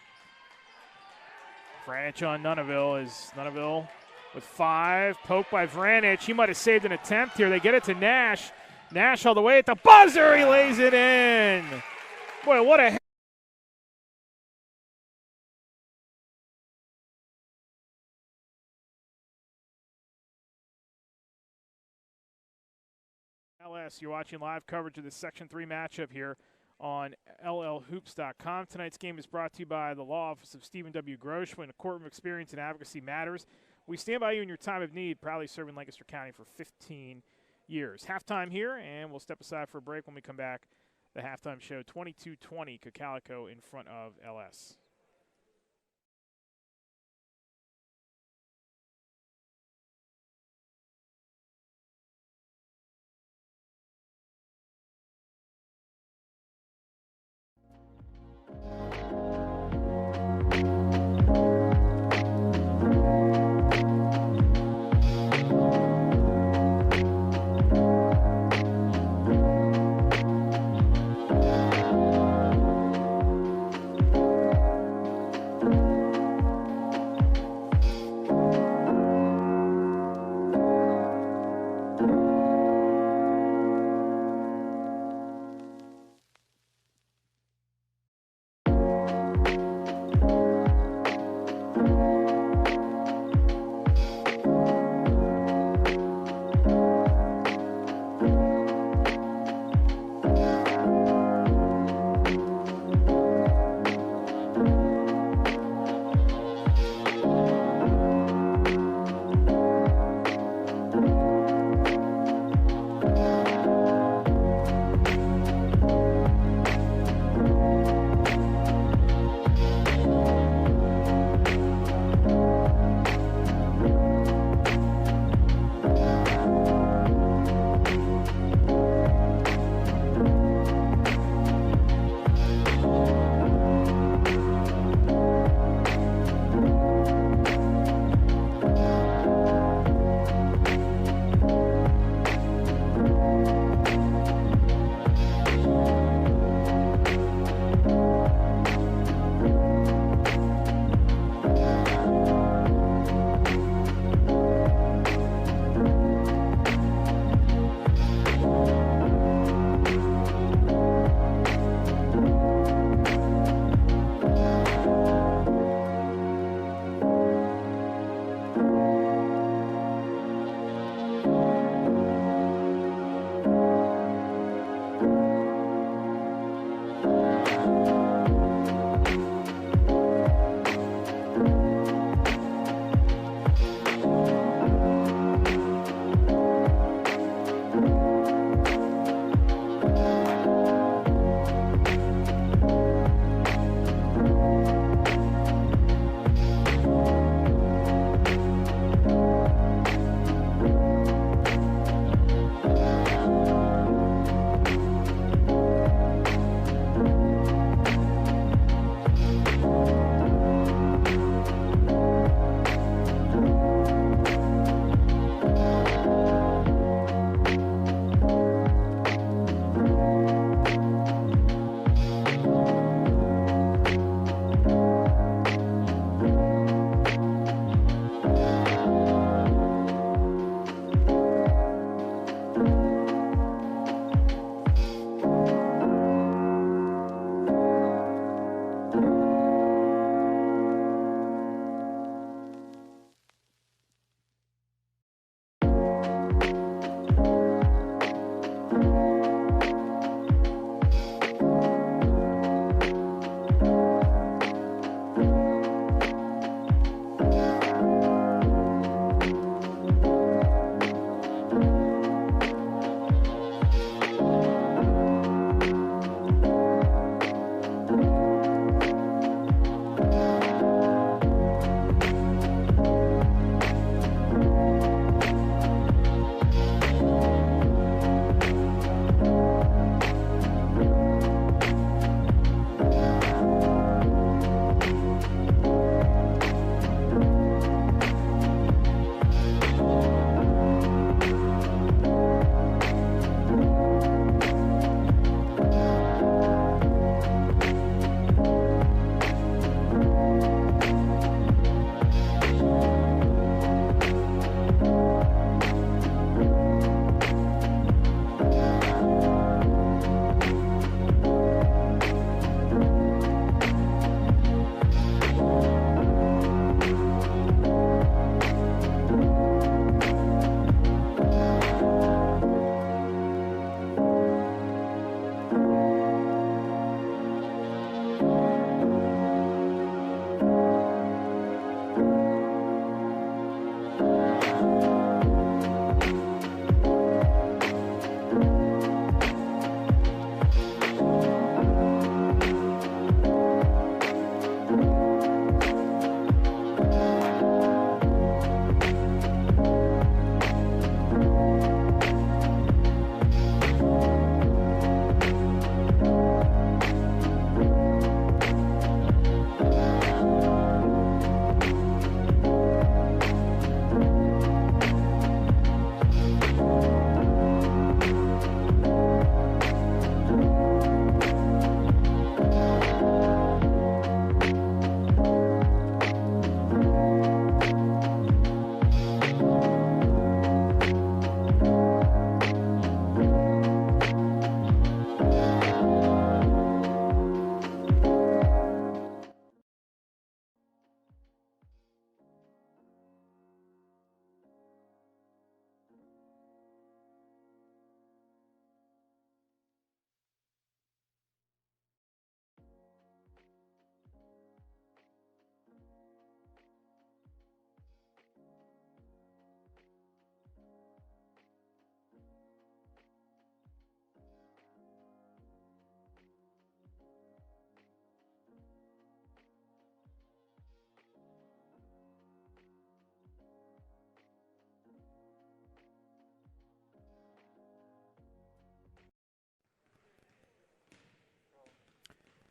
Vranich on Nunaville is Nunaville with 5. Poked by Vranich. He might have saved an attempt here. They get it to Nash. Nash all the way at the buzzer. He lays it in. Boy, what a LS, you're watching live coverage of the Section 3 matchup here on llhoops.com. Tonight's game is brought to you by the law office of Stephen W. Grosh. When a courtroom experience and advocacy matters, we stand by you in your time of need, proudly serving Lancaster County for 15 years. Halftime here, and we'll step aside for a break. When we come back, the halftime show, 22-20, Cocalico in front of LS.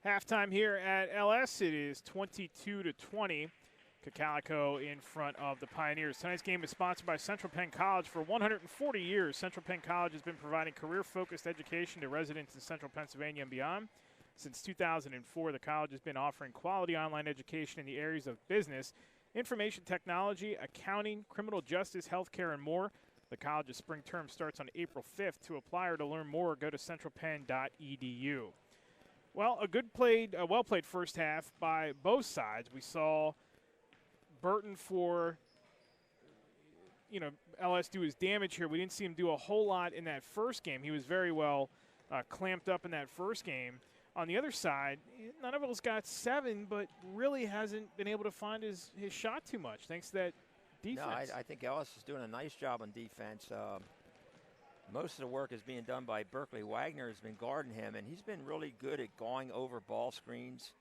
Halftime here at LS, it is 22-20. Cocalico in front of the Pioneers. Tonight's game is sponsored by Central Penn College. For 140 years, Central Penn College has been providing career-focused education to residents in Central Pennsylvania and beyond. Since 2004, the college has been offering quality online education in the areas of business, information technology, accounting, criminal justice, healthcare, and more. The college's spring term starts on April 5th. To apply or to learn more, go to centralpenn.edu. Well, a well-played first half by both sides. We saw Burton for, LS do his damage here. We didn't see him do a whole lot in that first game. He was very well clamped up in that first game. On the other side, Nunaville's got 7, but really hasn't been able to find his shot too much, thanks to that defense. No, I think Ellis is doing a nice job on defense. Most of the work is being done by Berkeley. Wagner has been guarding him, and he's been really good at going over ball screens,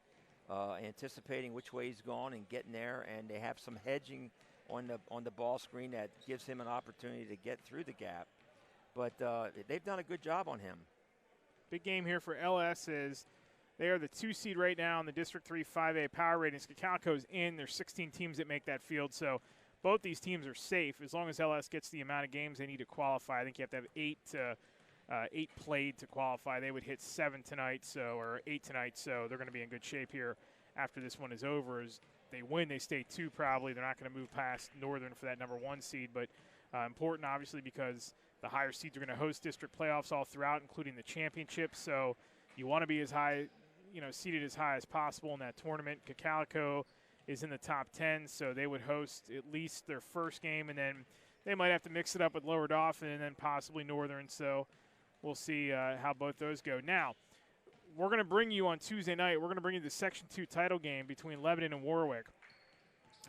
anticipating which way he's gone and getting there, and they have some hedging on the ball screen that gives him an opportunity to get through the gap. But they've done a good job on him. Big game here for LS is they are the 2 seed right now in the District 3 5A power ratings. Cocalico's in. There's 16 teams that make that field, so both these teams are safe as long as LS gets the amount of games they need to qualify. I think you have to have 8 played to qualify. They would hit 7 tonight, or 8 tonight, so they're going to be in good shape here after this one is over. As they win, they stay 2 probably. They're not going to move past Northern for that number 1 seed, but important obviously because the higher seeds are going to host district playoffs all throughout, including the championship. So you want to be as high, seated as high as possible in that tournament. Cocalico is in the top 10, so they would host at least their first game, and then they might have to mix it up with Lower Dauphin and then possibly Northern. So we'll see how both those go. Now, we're going to bring you on Tuesday night, we're going to bring you the Section 2 title game between Lebanon and Warwick.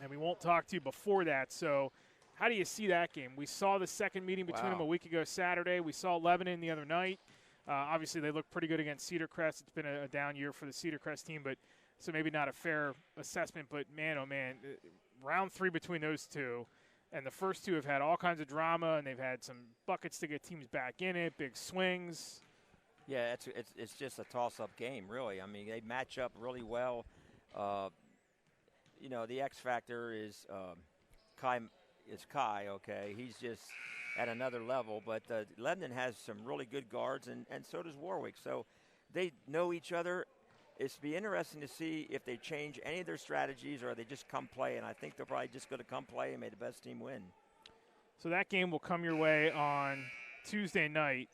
And we won't talk to you before that, so how do you see that game? We saw the second meeting between them a week ago Saturday. We saw Lebanon the other night. Obviously, they look pretty good against Cedar Crest. It's been a down year for the Cedar Crest team, but so maybe not a fair assessment. But, man, oh, man, round 3 between those two, and the first 2 have had all kinds of drama, and they've had some buckets to get teams back in it, big swings. Yeah, it's just a toss-up game, really. I mean, they match up really well. The X factor is Kai, okay? He's just at another level. But Lebanon has some really good guards, and so does Warwick. So they know each other. It's be interesting to see if they change any of their strategies or they just come play. And I think they're probably just going to come play and may the best team win. So that game will come your way on Tuesday night.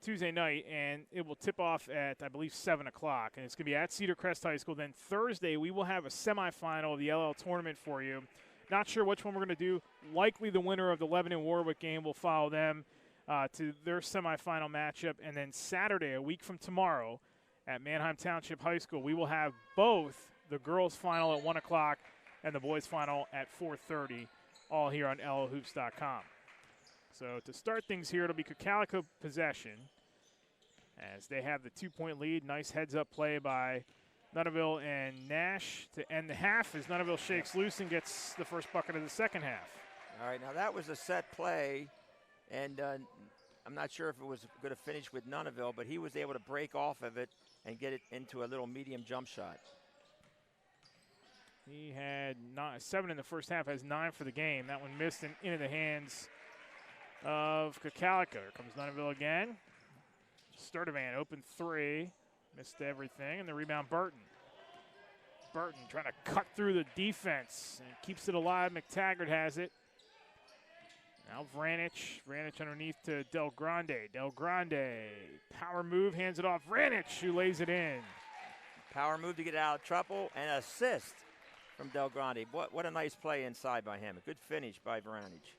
And it will tip off at, I believe, 7 o'clock. And it's going to be at Cedar Crest High School. Then Thursday, we will have a semifinal of the LL tournament for you. Not sure which one we're going to do. Likely the winner of the Lebanon-Warwick game will follow them to their semifinal matchup. And then Saturday, a week from tomorrow, at Manheim Township High School, we will have both the girls' final at 1 o'clock and the boys' final at 4:30, all here on LLHoops.com. So to start things here, it'll be Cocalico possession as they have the 2-point lead. Nice heads-up play by Nunaville and Nash to end the half as Nunaville shakes loose and gets the first bucket of the second half. All right, now that was a set play, and I'm not sure if it was going to finish with Nunaville, but he was able to break off of it and get it into a little medium jump shot. He had 7 in the first half, has 9 for the game. That one missed and into the hands of Cocalico. Here comes Nunaville again. Sturdivant, open 3, missed everything, and the rebound Burton. Burton trying to cut through the defense and keeps it alive. McTaggart has it. Now Vranich underneath to Del Grande. Del Grande, power move, hands it off. Vranich, who lays it in. Power move to get out of trouble, and assist from Del Grande. What a nice play inside by him. A good finish by Vranich.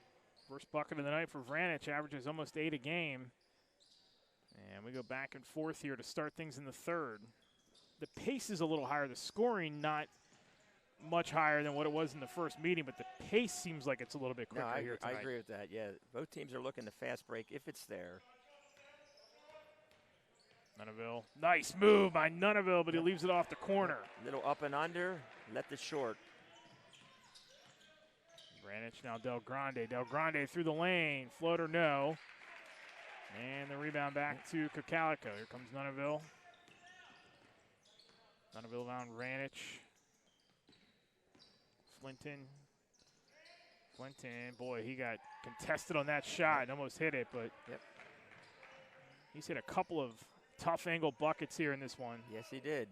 First bucket of the night for Vranich, averages almost 8 a game. And we go back and forth here to start things in the third. The pace is a little higher. The scoring not much higher than what it was in the first meeting, but the pace seems like it's a little bit quicker here tonight. I agree with that, yeah. Both teams are looking to fast break if it's there. Nunaville. Nice move by Nunaville, but he leaves it off the corner. Little up and under, left it short. Vranich now Del Grande. Del Grande through the lane. Floater no. And the rebound back to Cocalico. Here comes Nunaville. Nunaville found Ranich. Flinton, boy, he got contested on that shot and almost hit it, but he's hit a couple of tough angle buckets here in this one. Yes, he did.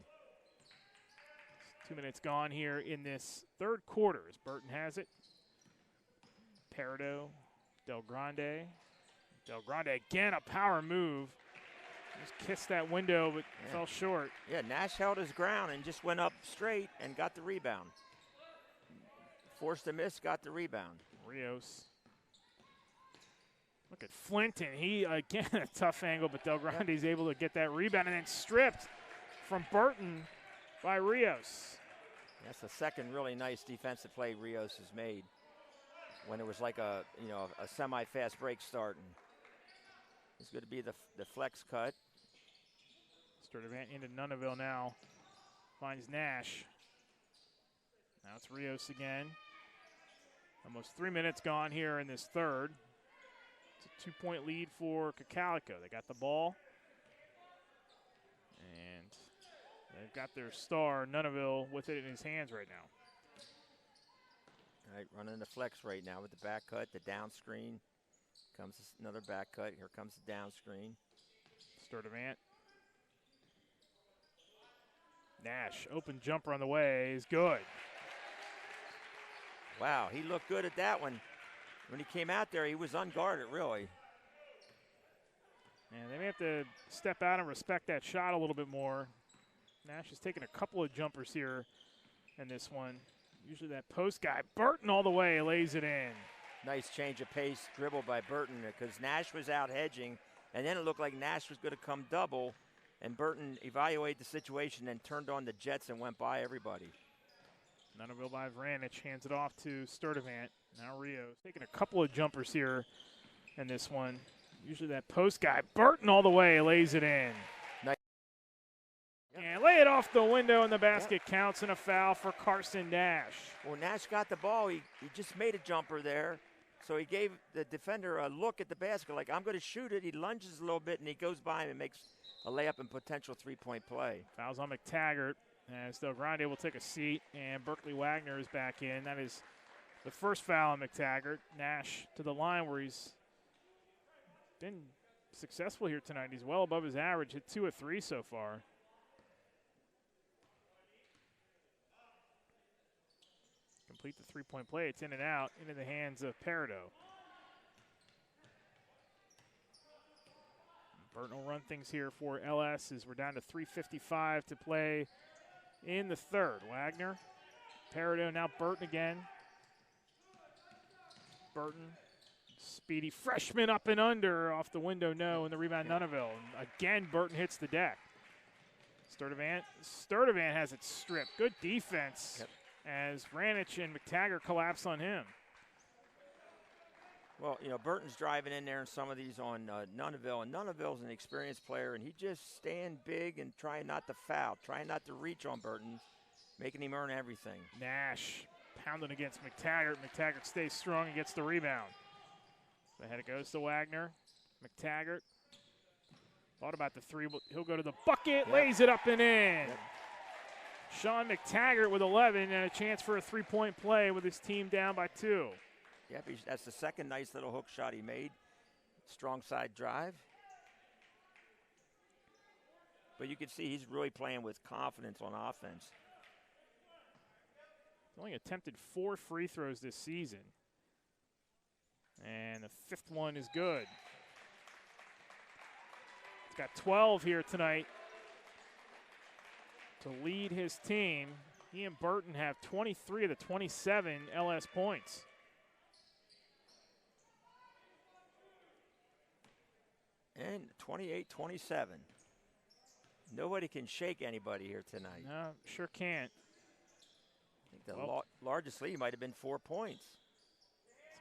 2 minutes gone here in this third quarter as Burton has it. Peridot, Del Grande. Del Grande again, a power move. Just kissed that window, but fell short. Yeah, Nash held his ground and just went up straight and got the rebound. Forced a miss, got the rebound. Rios. Look at Flinton. He, again, a tough angle, but Del Grande's able to get that rebound and then stripped from Burton by Rios. That's the second really nice defensive play Rios has made when it was like a semi-fast break start. And it's going to be the flex cut. Sturdivant into Nunaville now. Finds Nash. Now it's Rios again. Almost 3 minutes gone here in this third. It's a 2-point lead for Cocalico. They got the ball. And they've got their star, Nunaville, with it in his hands right now. All right, running the flex right now with the back cut, the down screen. Comes another back cut. Here comes the down screen. Sturdivant. Nash, open jumper on the way is good. Wow, he looked good at that one. When he came out there, he was unguarded, really. And they may have to step out and respect that shot a little bit more. Nash has taken a couple of jumpers here in this one. Usually that post guy. Burton all the way lays it in. Nice change of pace dribble by Burton because Nash was out hedging, and then it looked like Nash was going to come double, and Burton evaluated the situation and turned on the jets and went by everybody. Nunaville by Vranich hands it off to Sturdivant. Now Rios taking a couple of jumpers here in this one. Usually that post guy. Burton all the way lays it in. Nice. And lay it off the window, and the basket counts, and a foul for Carson Nash. Well, Nash got the ball. He just made a jumper there. So he gave the defender a look at the basket like, I'm going to shoot it. He lunges a little bit, and he goes by him and makes a layup and potential three-point play. Fouls on McTaggart as Del Grande will take a seat, and Berkeley Wagner is back in. That is the first foul on McTaggart. Nash to the line where he's been successful here tonight. He's well above his average, hit 2 of 3 so far. Complete the three-point play. It's in and out into the hands of Peridot. Burton will run things here for LS as we're down to 3:55 to play in the third. Wagner, Peridot, now Burton again. Burton, speedy freshman up and under off the window, no, and the rebound Nunaville. And again, Burton hits the deck. Sturdivant has it stripped. Good defense as Ranich and McTaggart collapse on him. Well, Burton's driving in there in some of these on Nunaville, and Nunaville's an experienced player, and he just stand big and trying not to foul, trying not to reach on Burton, making him earn everything. Nash pounding against McTaggart. McTaggart stays strong and gets the rebound. Ahead it goes to Wagner. McTaggart thought about the three. He'll go to the bucket, lays it up and in. Sean McTaggart with 11 and a chance for a three-point play with his team down by 2. Yep, that's the second nice little hook shot he made. Strong side drive. But you can see he's really playing with confidence on offense. He's only attempted 4 free throws this season. And the 5th one is good. He's got 12 here tonight to lead his team. He and Burton have 23 of the 27 LS points. And 28-27. Nobody can shake anybody here tonight. No, sure can't. I think the largest lead might have been 4 points.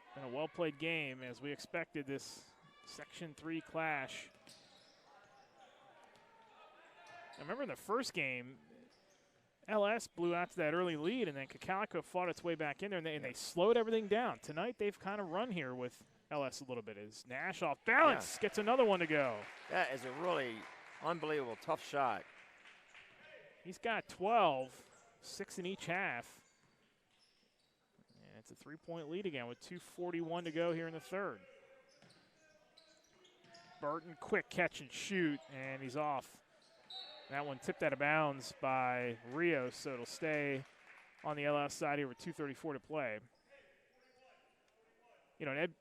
It's been a well-played game as we expected this Section 3 clash. I remember in the first game, LS blew out to that early lead, and then Cocalico fought its way back in there, and they slowed everything down. Tonight they've kind of run here with LS a little bit as Nash off balance gets another one to go. That is a really unbelievable tough shot. He's got 12, 6 in each half. And it's a 3-point lead again with 2:41 to go here in the third. Burton, quick catch and shoot, and he's off. That one tipped out of bounds by Rios, so it'll stay on the LS side here with 2:34 to play. You know, and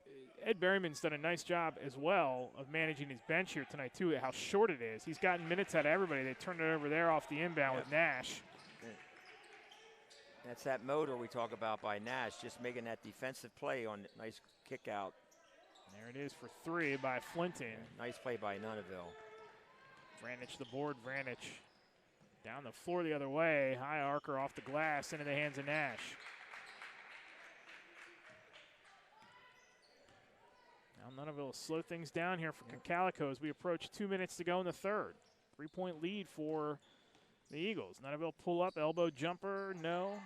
Ed Berryman's done a nice job as well of managing his bench here tonight, too, how short it is. He's gotten minutes out of everybody. They turned it over there off the inbound with Nash. That's that motor we talk about by Nash, just making that defensive play on nice kick out. There it is for 3 by Flinton. Nice play by Nunneville. Vranich the board, Vranich. Down the floor the other way. High arcer off the glass into the hands of Nash. Now Nunneville will slow things down here for Cocalico as we approach 2 minutes to go in the third. 3-point lead for the Eagles. Nunneville pull up, elbow jumper, no.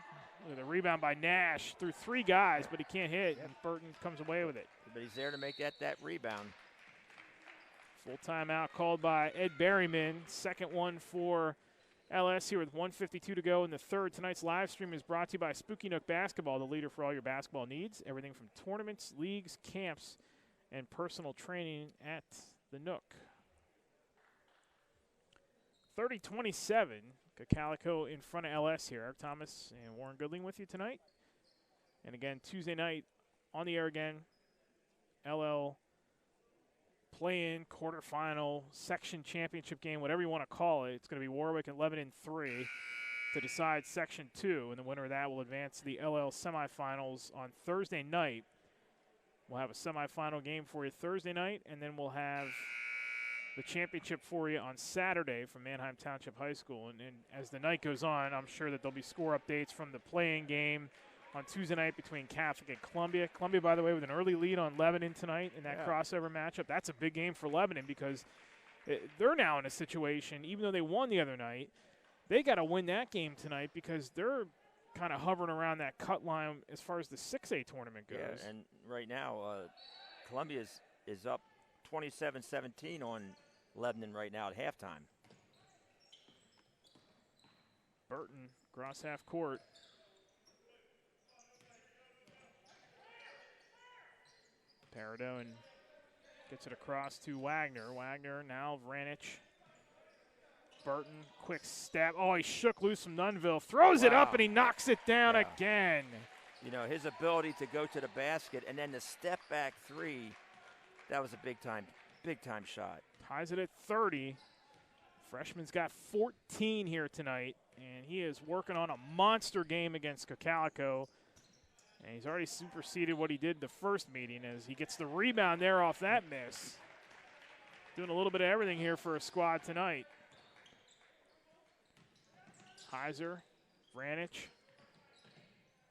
Look at the rebound by Nash through 3 guys, but he can't hit, and Burton comes away with it. But he's there to make that rebound. Full timeout called by Ed Berryman. Second one for LS here with 1:52 to go in the third. Tonight's live stream is brought to you by Spooky Nook Basketball, the leader for all your basketball needs. Everything from tournaments, leagues, camps, and personal training at the Nook. 30-27, Cocalico in front of LS here. Eric Thomas and Warren Goodling with you tonight. And again, Tuesday night on the air again. LL play-in, quarterfinal, section championship game, whatever you want to call it. It's going to be Warwick at Lebanon 3 to decide Section 2, and the winner of that will advance to the LL semifinals on Thursday night. We'll have a semifinal game for you Thursday night, and then we'll have the championship for you on Saturday from Manheim Township High School. And as the night goes on, I'm sure that there'll be score updates from the play-in game on Tuesday night between Catholic and Columbia. Columbia, by the way, with an early lead on Lebanon tonight in that crossover matchup. That's a big game for Lebanon because they're now in a situation, even though they won the other night, they got to win that game tonight because they're kind of hovering around that cut line as far as the 6A tournament goes. Yeah, and right now, Columbia is up 27-17 on Lebanon right now at halftime. Burton, cross half court. Peridot gets it across to Wagner. Wagner now Vranich. Burton, quick step. Oh, he shook loose from Nunneville. Throws it up and he knocks it down again. You know, his ability to go to the basket and then the step back 3, that was a big time shot. Ties it at 30. Freshman's got 14 here tonight, and he is working on a monster game against Cocalico. And he's already superseded what he did the first meeting as he gets the rebound there off that miss. Doing a little bit of everything here for a squad tonight. Heiser, Vranich.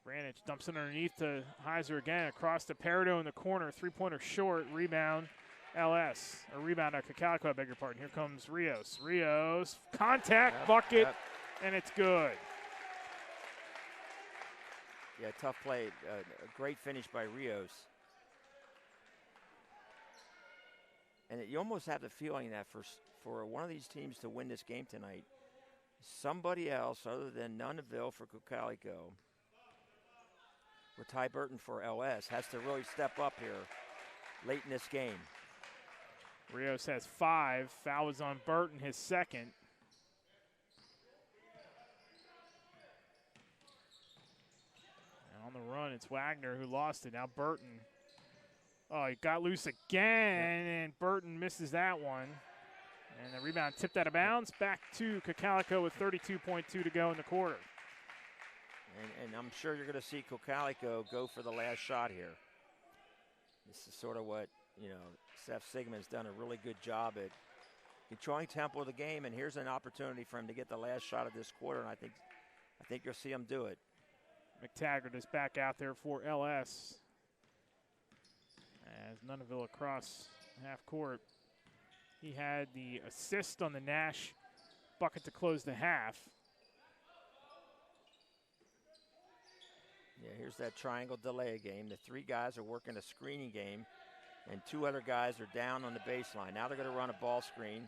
Vranich dumps it underneath to Heiser again, across to Peridot in the corner. 3-pointer short, rebound LS. Or rebound at Cocalico, I beg your pardon. Here comes Rios. Rios, contact, bucket, and it's good. Yeah, tough play. A great finish by Rios. And you almost have the feeling that for one of these teams to win this game tonight, somebody else other than Nunneville for Cocalico or Ty Burton for LS has to really step up here late in this game. Rios has 5. Foul was on Burton, his second. On the run, it's Wagner who lost it. Now Burton. Oh, he got loose again, and Burton misses that one. And the rebound tipped out of bounds. Back to Cocalico with 32.2 to go in the quarter. And I'm sure you're going to see Cocalico go for the last shot here. This is sort of what, you know, Seth Sigmund's done a really good job at controlling tempo of the game, and here's an opportunity for him to get the last shot of this quarter, and I think you'll see him do it. McTaggart is back out there for LS. As Nunneville across half court. He had the assist on the Nash bucket to close the half. Yeah, here's that triangle delay game. The 3 guys are working a screening game, and 2 other guys are down on the baseline. Now they're going to run a ball screen.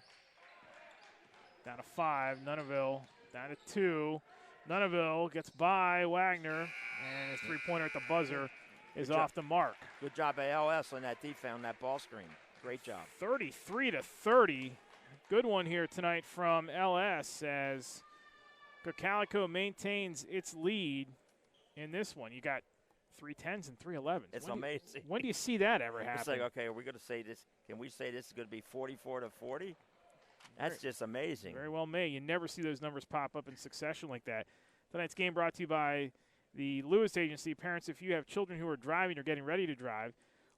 Down to 5. Nunneville Down to 2. Nunneville gets by Wagner, and his three-pointer at the buzzer is off the mark. Good job by LS on that defense, on that ball screen. Great job. 33-30. Good one here tonight from LS as Cocalico maintains its lead in this one. You got 3 10s and 3 11s. It's amazing. When do you see that ever happen? It's like, okay, are we going to say this? Can we say this is going to be 44-40? That's just amazing. Very well may. You never see those numbers pop up in succession like that. Tonight's game brought to you by the Lewis Agency. Parents, if you have children who are driving or getting ready to drive,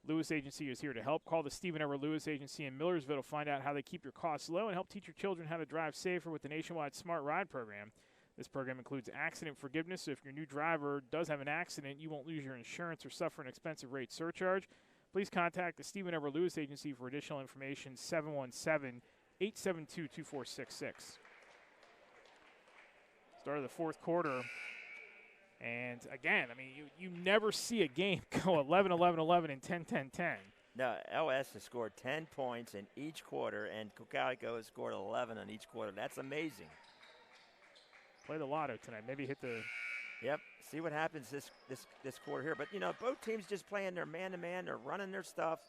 Lewis Agency is here to help. Call the Stephen Edward Lewis Agency in Millersville to find out how they keep your costs low and help teach your children how to drive safer with the nationwide Smart Ride program. This program includes accident forgiveness, so if your new driver does have an accident, you won't lose your insurance or suffer an expensive rate surcharge. Please contact the Stephen Edward Lewis Agency for additional information, 717-872-2466. Start of the fourth quarter. And, again, I mean, you never see a game go 11-11-11 and 10-10-10. No, LS has scored 10 points in each quarter, and Cocalico has scored 11 in each quarter. That's amazing. Play the lotto tonight. Maybe hit the... Yep. See what happens this quarter here. But, you know, both teams just playing their man-to-man. They're running their stuff.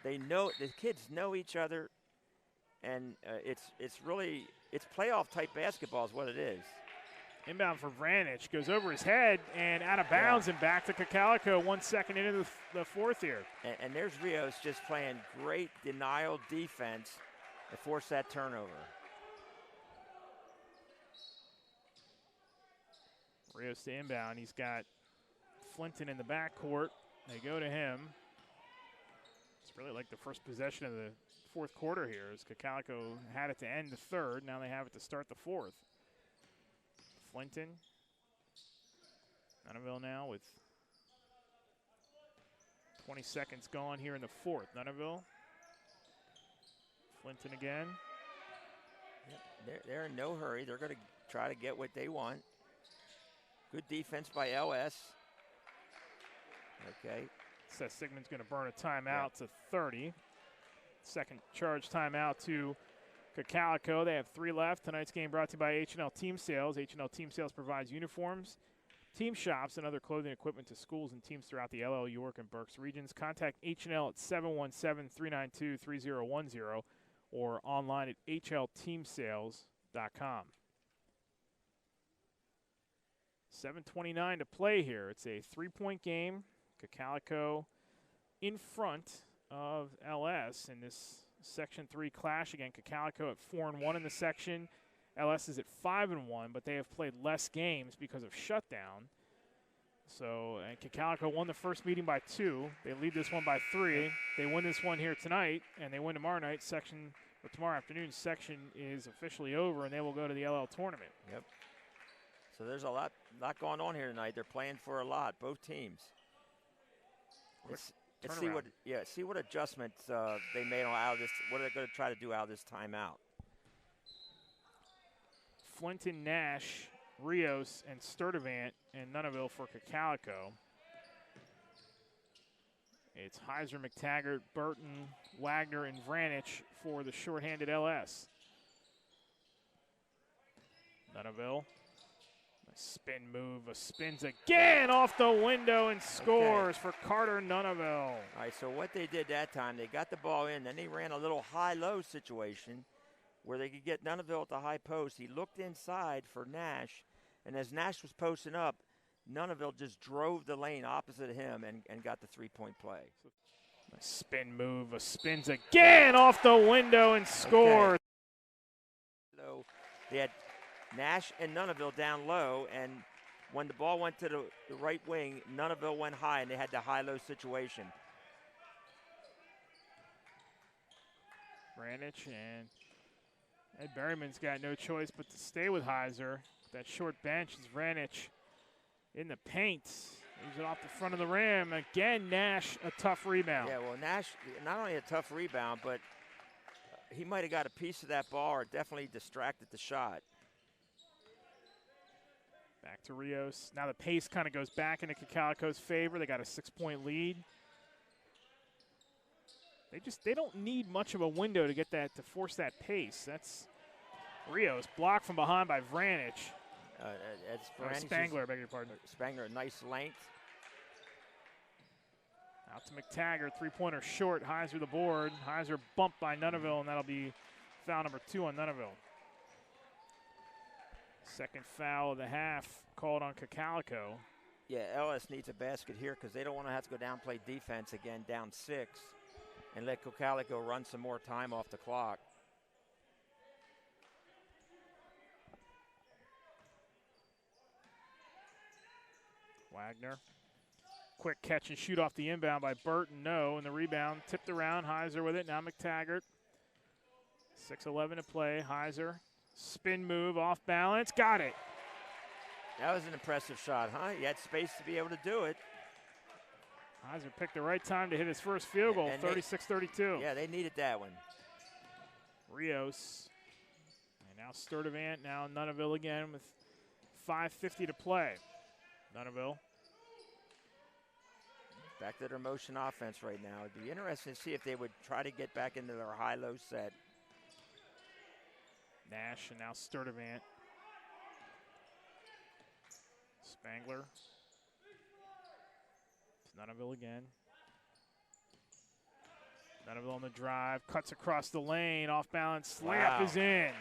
They know – the kids know each other. And it's really – it's playoff-type basketball is what it is. Inbound for Vranich. Goes over his head and out of bounds and back to Cocalico 1 second into the fourth here. And there's Rios just playing great denial defense to force that turnover. Rios to inbound. He's got Flinton in the backcourt. They go to him. It's really like the first possession of the fourth quarter here as Cocalico had it to end the third. Now they have it to start the fourth. Flinton. Nunneville now with 20 seconds gone here in the fourth. Nunneville. Flinton again. Yep. They're in no hurry. They're going to try to get what they want. Good defense by LS. Okay. Seth Sigmund's going to burn a timeout to 30. Second charge timeout to Cocalico. They have 3 left. Tonight's game brought to you by H&L Team Sales. H&L Team Sales provides uniforms, team shops, and other clothing equipment to schools and teams throughout the LL, York, and Berks regions. Contact H&L at 717-392-3010 or online at hlteamsales.com. 7:29 to play here. It's a 3-point game. Cocalico in front of LS in this Section 3 clash. Again, Cocalico at 4-1 in the section. LS is at 5-1, but they have played less games because of shutdown. So, and Cocalico won the first meeting by 2. They lead this one by 3. They win this one here tonight, and they win tomorrow night. Tomorrow afternoon, section is officially over, and they will go to the LL tournament. Yep. So there's a lot going on here tonight. They're playing for a lot, both teams. Let's see what adjustments they made out of this. What are they going to try to do out of this timeout? Flinton, Nash, Rios, and Sturdivant and Nunneville for Cocalico. It's Heiser, McTaggart, Burton, Wagner, and Vranich for the shorthanded LS. Nunneville. Spin move, spins again off the window and scores for Carter Nunneville. All right, so what they did that time, they got the ball in, then they ran a little high-low situation where they could get Nunneville at the high post. He looked inside for Nash, and as Nash was posting up, Nunneville just drove the lane opposite of him and got the 3-point play. Spin move, spins again off the window and scores. So they had Nash and Nunneville down low, and when the ball went to the right wing, Nunneville went high, and they had the high-low situation. Vranich and Ed Berryman's got no choice but to stay with Heiser. That short bench is Vranich in the paint. Leaves it off the front of the rim. Again, Nash, a tough rebound. Yeah, well, Nash, not only a tough rebound, but he might have got a piece of that ball or definitely distracted the shot. Back to Rios. Now the pace kind of goes back into Cocalico's favor. They got a 6-point lead. They don't need much of a window to get that, to force that pace. Rios blocked from behind by Vranich. Spangler, beg your pardon. Spangler, nice length. Out to McTaggart, three-pointer short. Heiser the board. Heiser bumped by Nunneville, and that'll be foul number 2 on Nunneville. Second foul of the half called on Cocalico. Yeah, LS needs a basket here because they don't want to have to go down and play defense again, down 6, and let Cocalico run some more time off the clock. Wagner. Quick catch and shoot off the inbound by Burton. No, and the rebound tipped around. Heiser with it. Now McTaggart. 6:11 to play. Heiser. Spin move off balance. Got it. That was an impressive shot, huh? He had space to be able to do it. Heiser picked the right time to hit his first field goal, 36-32. Yeah, they needed that one. Rios. And now Sturdivant. Now Nunneville again with 5:50 to play. Nunneville. Back to their motion offense right now. It'd be interesting to see if they would try to get back into their high-low set. Nash and now Sturdivant. Spangler. It's Nunneville again. Nunneville on the drive. Cuts across the lane. Off balance. Layup is in.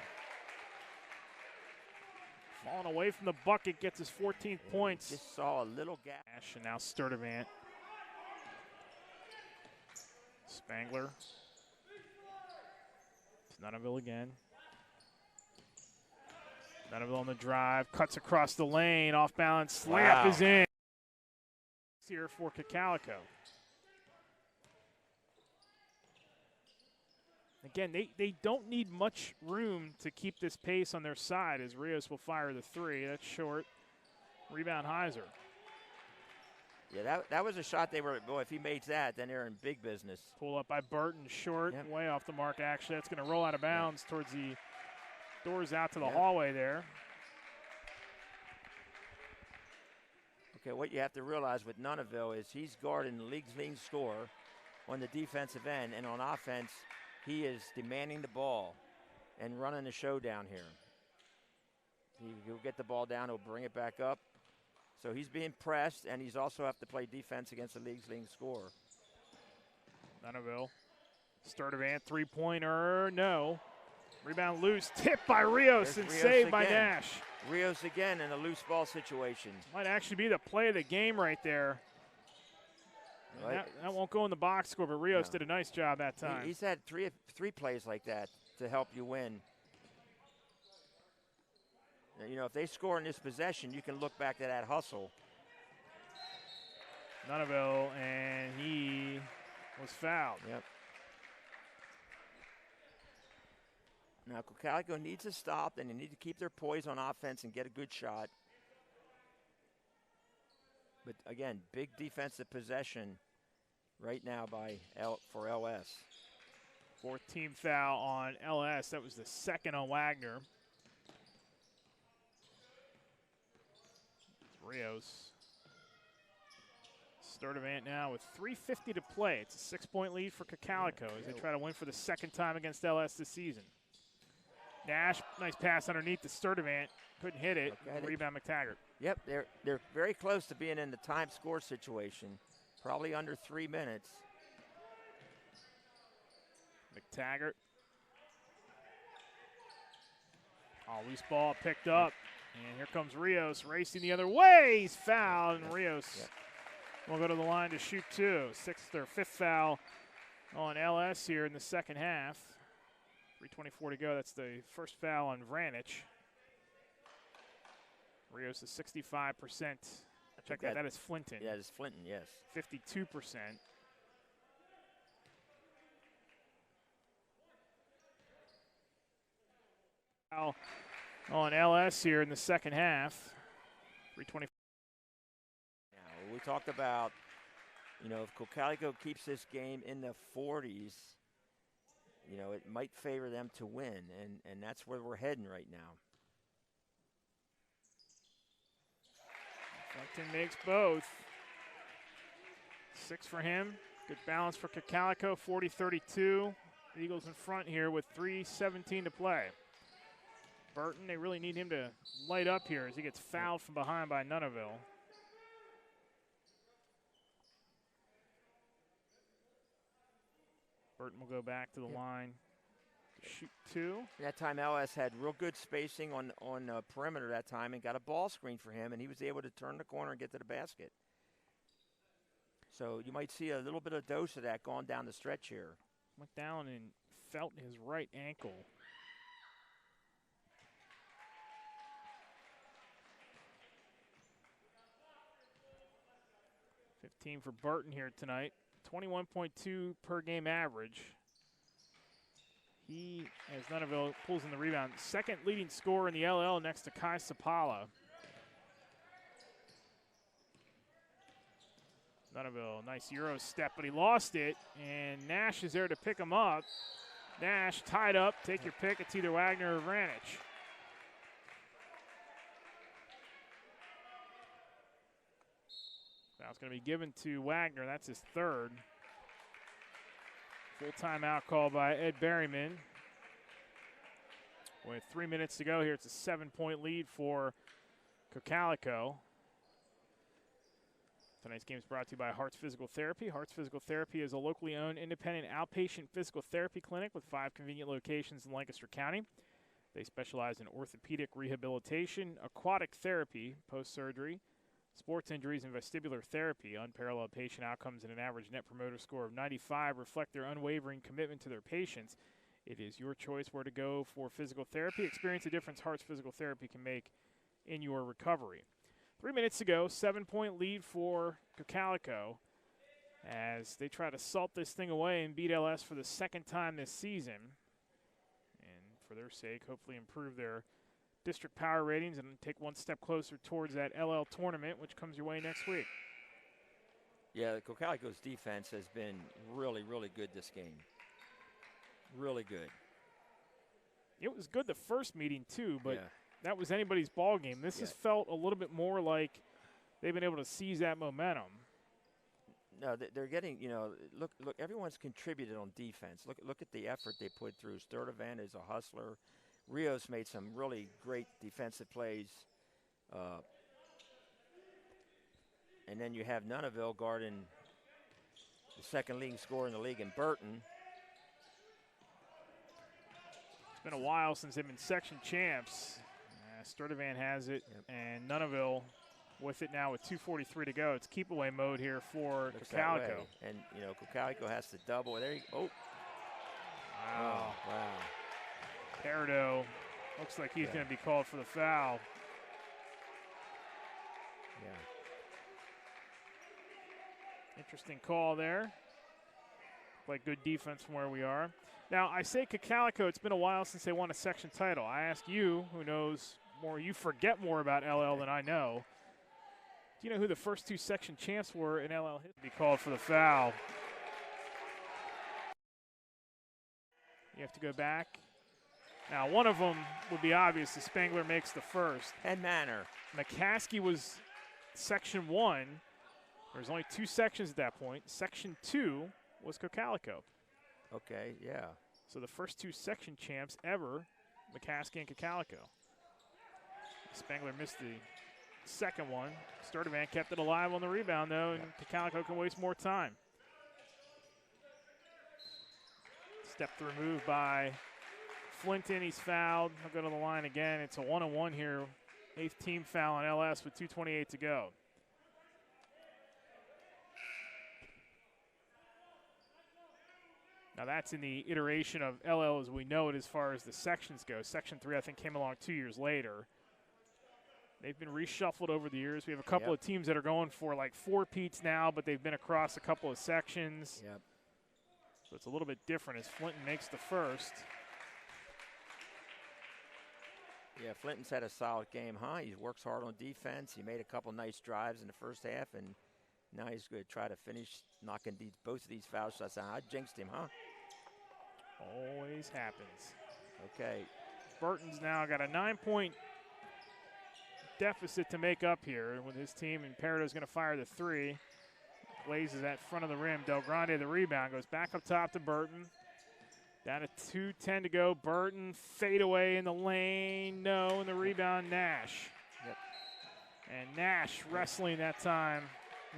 Falling away from the bucket. Gets his 14th points. Just saw a little gap. Nash and now Sturdivant. Spangler. It's Nunneville again. Nunneville on the drive, cuts across the lane, off balance, layup is in. Here for Cocalico. Again, they don't need much room to keep this pace on their side as Rios will fire the 3. That's short. Rebound Heiser. Yeah, that was a shot they were, boy, if he makes that, then they're in big business. Pull up by Burton, short, way off the mark actually. That's going to roll out of bounds towards the doors out to the hallway there. Okay, what you have to realize with Nunneville is he's guarding the league's leading scorer on the defensive end, and on offense, he is demanding the ball and running the show down here. He'll get the ball down, he'll bring it back up. So he's being pressed, and he's also have to play defense against the league's leading scorer. Nunneville. Sturdivant, three-pointer, no. Rebound loose, tipped by Rios and saved by Nash. Rios again in a loose ball situation. Might actually be the play of the game right there. Right. That won't go in the box score, but Rios did a nice job that time. He's had three plays like that to help you win. You know, if they score in this possession, you can look back to that hustle. Nunneville, and he was fouled. Yep. Now, Cocalico needs to stop, and they need to keep their poise on offense and get a good shot. But, again, big defensive possession right now for LS. 14th foul on LS. That was the second on Wagner. Rios. Sturdivant now with 3:50 to play. It's a 6-point lead for Cocalico as they try to win for the second time against LS this season. Nash, nice pass underneath to Sturdivant. Couldn't hit it. Okay, rebound McTaggart. Yep, they're very close to being in the time score situation. Probably under 3 minutes. McTaggart. Loose ball picked up. And here comes Rios racing the other way. He's fouled, and Rios will go to the line to shoot 2. 6th or 5th foul on LS here in the second half. 3:24 to go. That's the first foul on Vranich. Rios is 65%. Check that. That is Flinton. Yeah, it's Flinton, yes. 52%. Foul on LS here in the second half. 3:20. Now, we talked about, you know, if Cocalico keeps this game in the 40s, you know, it might favor them to win, and that's where we're heading right now. Flinton makes both. 6 for him. Good balance for Cocalico, 40-32. Eagles in front here with 3:17 to play. Burton, they really need him to light up here as he gets fouled from behind by Nunneville. Burton will go back to the line to shoot 2. That time LS had real good spacing on perimeter that time and got a ball screen for him, and he was able to turn the corner and get to the basket. So you might see a little bit of dose of that going down the stretch here. Went down and felt his right ankle. $15 for Burton here tonight. 21.2 per game average. He, as Nunneville pulls in the rebound, second leading scorer in the LL next to Kai Sapala. Nunneville, nice Euro step, but he lost it, and Nash is there to pick him up. Nash tied up, take your pick, it's either Wagner or Vranich. Foul's going to be given to Wagner, that's his third. Full timeout call by Ed Berryman. With 3 minutes to go here, it's a 7-point lead for Cocalico. Tonight's game is brought to you by Hearts Physical Therapy. Hearts Physical Therapy is a locally owned independent outpatient physical therapy clinic with 5 convenient locations in Lancaster County. They specialize in orthopedic rehabilitation, aquatic therapy, post-surgery, sports injuries, and vestibular therapy. Unparalleled patient outcomes and an average net promoter score of 95 reflect their unwavering commitment to their patients. It is your choice where to go for physical therapy. Experience the difference Hearts Physical Therapy can make in your recovery. 3 minutes to go, 7-point lead for Cocalico as they try to salt this thing away and beat LS for the second time this season. And for their sake, hopefully improve their district power ratings and take one step closer towards that LL tournament, which comes your way next week. Yeah, Cocalico's defense has been really, really good this game. Really good. It was good the first meeting, too, but yeah. That was anybody's ball game. This has felt a little bit more like they've been able to seize that momentum. No, they're getting, look, everyone's contributed on defense. Look at the effort they put through. Sturtevant is a hustler. Rios made some really great defensive plays. And then you have Nunneville guarding the second leading scorer in the league in Burton. It's been a while since they've been section champs. Sturtevant has it, and Nunneville with it now with 2:43 to go. It's keep-away mode here for Cocalico. And, Cocalico has to double. There you go. Oh. Wow. Oh, wow. Peridot looks like he's going to be called for the foul. Yeah. Interesting call there. Like good defense from where we are. Now, I say Cocalico, it's been a while since they won a section title. I ask you, who knows more, you forget more about LL than I know. Do you know who the first 2 section champs were in LL history? Be called for the foul. You have to go back. Now, one of them would be obvious. The Spangler makes the first. And Manor. McCaskey was section 1. There was only 2 sections at that point. Section 2 was Cocalico. Okay, yeah. So the first 2 section champs ever, McCaskey and Cocalico. Spangler missed the second one. Sturtevant kept it alive on the rebound, though, and Cocalico can waste more time. Stepped removed by Flinton. He's fouled. He'll go to the line again. It's a 1-on-1 here. 8th team foul on LS with 2:28 to go. Now that's in the iteration of LL as we know it as far as the sections go. Section 3, I think, came along 2 years later. They've been reshuffled over the years. We have a couple of teams that are going for like 4-peats now, but they've been across a couple of sections. Yep. So it's a little bit different as Flinton makes the first. Yeah, Flinton's had a solid game, huh? He works hard on defense. He made a couple nice drives in the first half, and now he's going to try to finish knocking both of these foul shots out. I jinxed him, huh? Always happens. Okay. Burton's now got a 9-point deficit to make up here with his team, and Peridot's going to fire the 3. Blaze is at front of the rim. Del Grande, the rebound, goes back up top to Burton. Down to 2:10 to go. Burton fadeaway in the lane. No, and the rebound, Nash. Yep. And Nash wrestling that time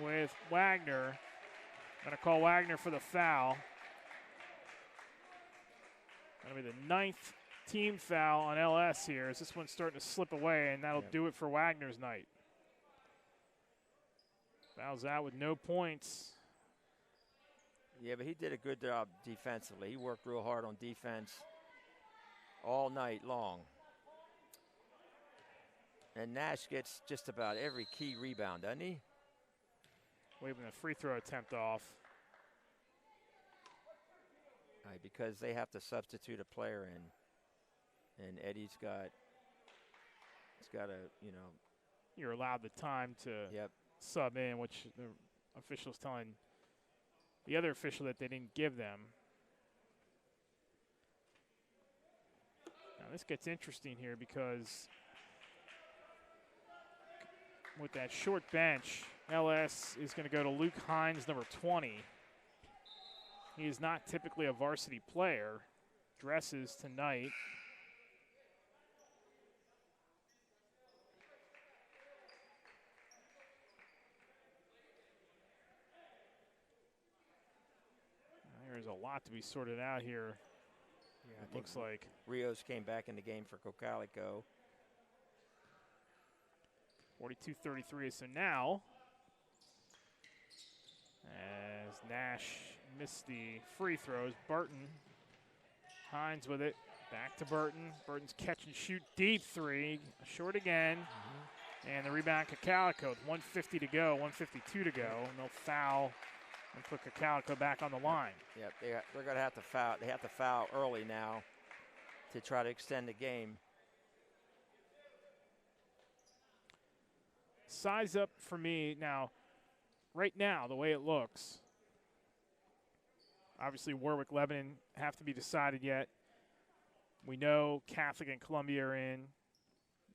with Wagner. Going to call Wagner for the foul. Going to be the 9th team foul on LS here as this one's starting to slip away, and that'll do it for Wagner's night. Fouls out with no points. Yeah, but he did a good job defensively. He worked real hard on defense all night long. And Nash gets just about every key rebound, doesn't he? Waving the free throw attempt off. Right, because they have to substitute a player in. And Eddie's got, he's got a, you know. You're allowed the time to sub in, which the official's telling the other official that they didn't give them. Now this gets interesting here because with that short bench, LS is going to go to Luke Hines, number 20. He is not typically a varsity player. Dresses tonight. There's a lot to be sorted out here. Yeah, it looks like Rios came back in the game for Cocalico. 42-33. So now, as Nash missed the free throws, Burton, Hines with it, back to Burton. Burton's catch and shoot deep three, short again. And the rebound, Cocalico with 1:50 to go, 1:52 to go, and they'll foul and put Cocalico back on the line. Yep, they're going to have to foul. They have to foul early now to try to extend the game. Size up for me now. Right now, the way it looks, obviously Warwick, Lebanon have to be decided yet. We know Catholic and Columbia are in.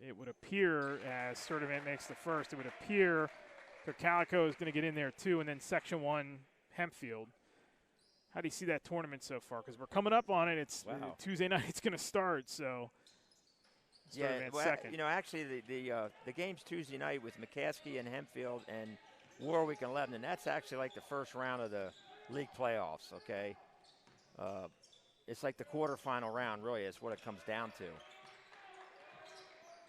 It would appear, as Sturdivant makes the first, it would appear Cocalico is going to get in there too, and then Section 1 Hempfield. How do you see that tournament so far? Because we're coming up on it. It's Tuesday night. It's going to start, so well, second. You know, actually the game's Tuesday night with McCaskey and Hempfield and Warwick and Lebanon. That's actually like the first round of the league playoffs, okay? It's like the quarterfinal round, really, is what it comes down to.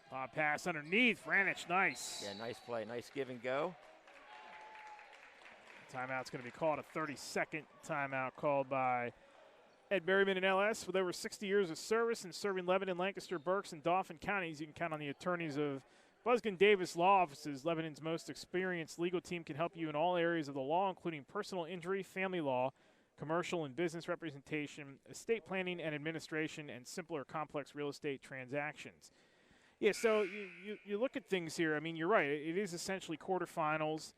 Bob pass underneath. Ranich, nice. Yeah, nice play. Nice give and go. Timeout's going to be called. A 30-second timeout called by Ed Berryman and LS. With over 60 years of service in serving Lebanon, Lancaster, Berks, and Dauphin counties, you can count on the attorneys of Busgen Davis Law Offices. Lebanon's most experienced legal team can help you in all areas of the law, including personal injury, family law, commercial and business representation, estate planning and administration, and simpler complex real estate transactions. Yeah, so you look at things here. I mean, you're right. It is essentially quarterfinals,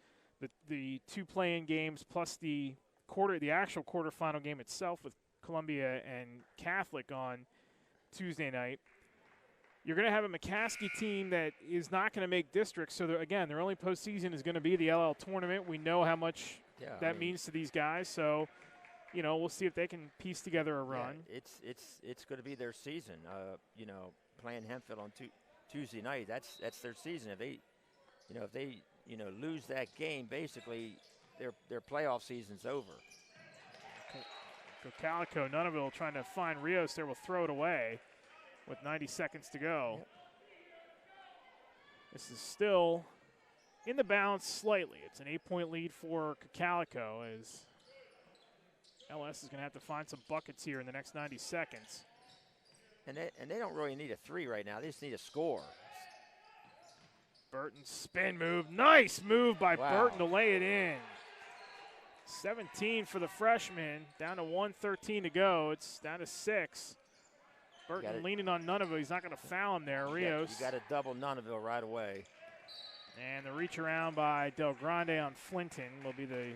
the two play-in games plus the actual quarterfinal game itself with Columbia and Catholic on Tuesday night. You're going to have a McCaskey team that is not going to make districts. So, again, their only postseason is going to be the LL tournament. We know how much that means to these guys. So, you know, we'll see if they can piece together a run. Yeah, it's going to be their season. You know, playing Hempfield on Tuesday night, that's their season. If they lose that game, basically their playoff season's over. Cocalico, Nunaville trying to find Rios there, will throw it away with 90 seconds to go. Yep. This is still in the balance slightly. It's an 8-point lead for Cocalico as LS is going to have to find some buckets here in the next 90 seconds. And they don't really need a three right now. They just need a score. Burton's spin move. Nice move by Burton to lay it in. 17 for the freshman. Down to 1:13 to go. It's down to 6. Burton leaning on Nunaville. He's not going to foul him there. Rios. You got to double Nunaville right away. And the reach around by Del Grande on Flinton will be the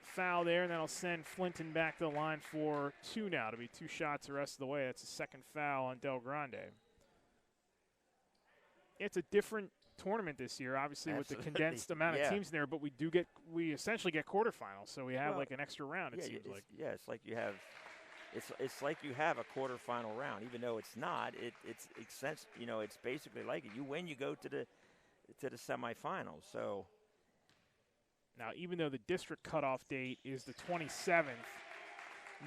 foul there, and that'll send Flinton back to the line for 2 now. To be 2 shots the rest of the way. That's a second foul on Del Grande. It's a different tournament this year, obviously with the Absolutely. condensed amount of Yeah. teams in there, but we essentially get quarterfinals, so we have like an extra round. It seems like. Yeah, it's like you have. It's like you have a quarterfinal round, even though it's not. It's you know, it's basically like it. You win, you go to the semifinals. So now, even though the district cutoff date is the 27th,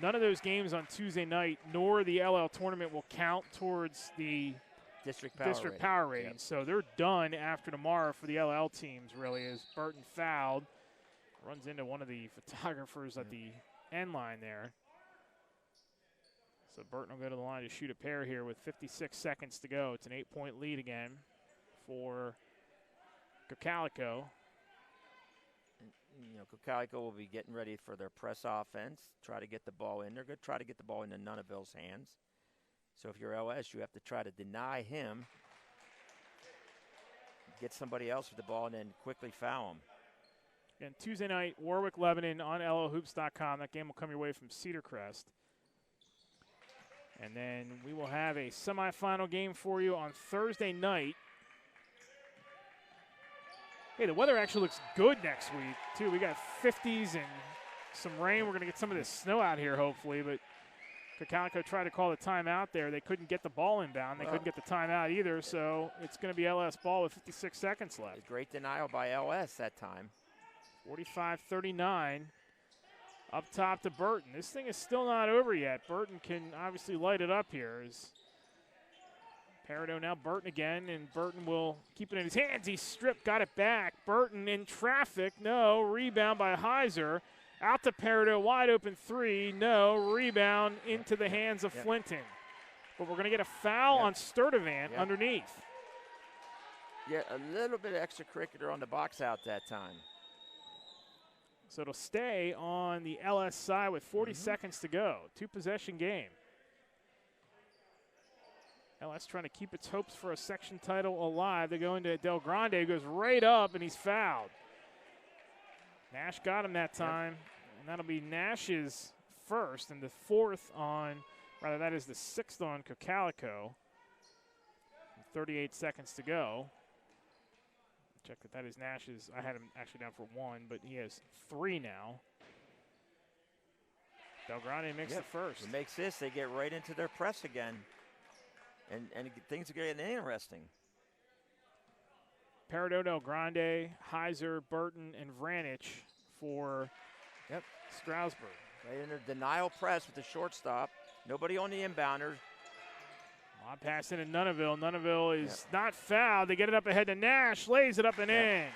none of those games on Tuesday night nor the LL tournament will count towards the district power rating. Yep. So they're done after tomorrow for the LL teams. Really, as Burton fouled, runs into one of the photographers at the end line there. So Burton will go to the line to shoot a pair here with 56 seconds to go. It's an 8-point lead again for Cocalico. You know, Cocalico will be getting ready for their press offense, try to get the ball in. They're going to try to get the ball into Nunaville's hands. So if you're LS, you have to try to deny him, get somebody else with the ball, and then quickly foul him. And Tuesday night, Warwick-Lebanon on LOHoops.com. That game will come your way from Cedar Crest. And then we will have a semifinal game for you on Thursday night. Hey, the weather actually looks good next week, too. We got 50s and some rain. We're going to get some of this snow out here, hopefully. But Cocalico tried to call the timeout there. They couldn't get the ball inbound. They couldn't get the timeout either, so it's going to be LS ball with 56 seconds left. A great denial by LS that time. 45-39. Up top to Burton. This thing is still not over yet. Burton can obviously light it up here. Peridot now Burton again, and Burton will keep it in his hands. He stripped, got it back. Burton in traffic. No. Rebound by Heiser. Out to Peridot, wide open three. No. Rebound into the hands of Flinton. But we're going to get a foul on Sturdivant underneath. Yeah, a little bit of extracurricular on the box out that time. So it'll stay on the LS side with 40 seconds to go. Two-possession game. LS trying to keep its hopes for a section title alive. They go into Del Grande, who goes right up, and he's fouled. Nash got him that time, and that'll be Nash's first and the fourth on, rather that is the sixth on Cocalico. 38 seconds to go. Check that is Nash's. I had him actually down for one, but he has three now. Del Grande makes the first. He makes this, they get right into their press again. And things are getting interesting. Peridot, Del Grande, Heiser, Burton, and Vranich for Strasburg. Right in their denial press with the shortstop. Nobody on the inbounder. Long pass into Nunaville. Nunaville is not fouled. They get it up ahead to Nash. Lays it up and in.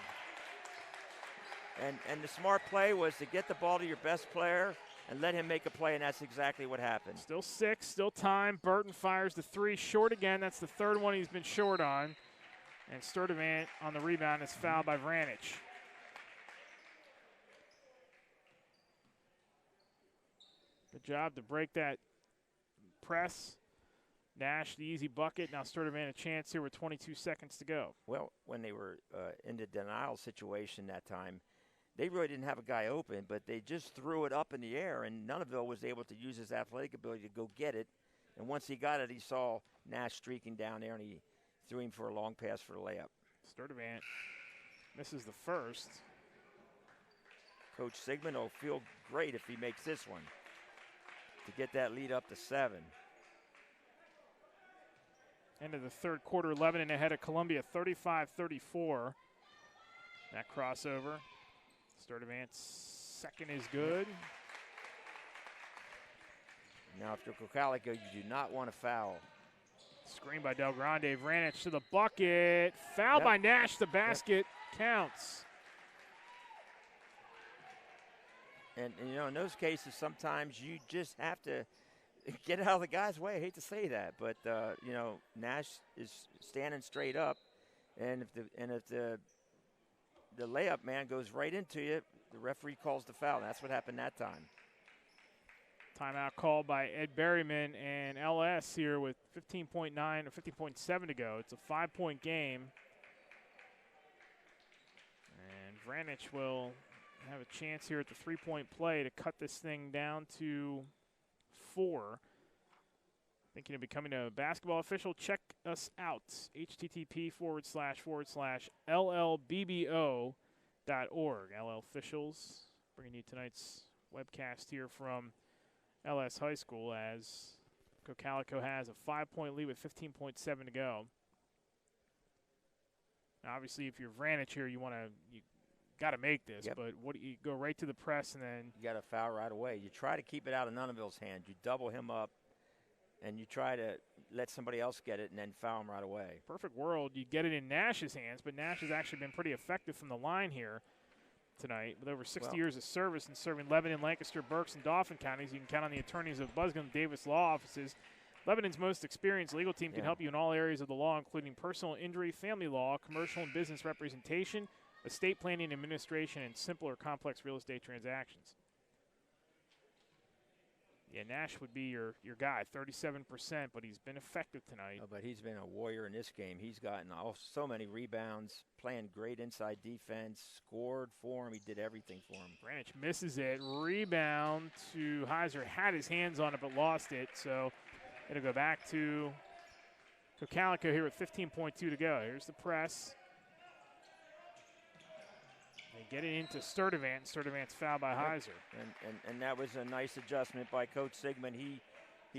And the smart play was to get the ball to your best player and let him make a play, and that's exactly what happened. Still six, still time. Burton fires the three short again. That's the third one he's been short on. And Sturdivant on the rebound is fouled by Vranich. Good job to break that press. Nash, the easy bucket. Now Sturdivant a chance here with 22 seconds to go. Well, when they were in the denial situation that time, they really didn't have a guy open, but they just threw it up in the air, and Nunaville was able to use his athletic ability to go get it. And once he got it, he saw Nash streaking down there, and he threw him for a long pass for the layup. Sturdivant misses the first. Coach Sigmund will feel great if he makes this one to get that lead up to 7. End of the third quarter, 11 and ahead of Columbia, 35-34. That crossover. Sturdivant's second is good. Now, if you're Cocalico, you do not want to foul. Screen by Del Grande. Vranich to the bucket. Foul by Nash. The basket counts. And, you know, in those cases, sometimes you just have to get out of the guy's way. I hate to say that, but, you know, Nash is standing straight up. And if the layup man goes right into you, the referee calls the foul. That's what happened that time. Timeout called by Ed Berryman and LS here with 15.9 or 15.7 to go. It's a 5-point game. And Vranich will have a chance here at the three-point play to cut this thing down to 4. Thinking of becoming a basketball official? Check us out. http://llbbo.org. LL Officials bringing you tonight's webcast here from LS High School as Cocalico has a 5-point lead with 15.7 to go. Now, obviously, if you're Vranich here, you got to make this. Yep. But what do you go right to the press and then you got to foul right away. You try to keep it out of Nunaville's hands. You double him up, and you try to let somebody else get it and then foul him right away. Perfect world, you get it in Nash's hands, but Nash has actually been pretty effective from the line here tonight with over 60 years of service and serving Lebanon, Lancaster, Berks, and Dauphin counties. You can count on the attorneys of Busgum Davis Law Offices. Lebanon's most experienced legal team can help you in all areas of the law, including personal injury, family law, commercial and business representation, estate planning, administration, and simple or complex real estate transactions. Yeah, Nash would be your guy, 37%, but he's been effective tonight. Oh, but he's been a warrior in this game. He's gotten so many rebounds, playing great inside defense, scored for him. He did everything for him. Branich misses it. Rebound to Heiser. Had his hands on it, but lost it. So it'll go back to Cocalico here with 15.2 to go. Here's the press. They get it into Sturdivant. Sturdivant's fouled by Heiser. And that was a nice adjustment by Coach Sigmund. He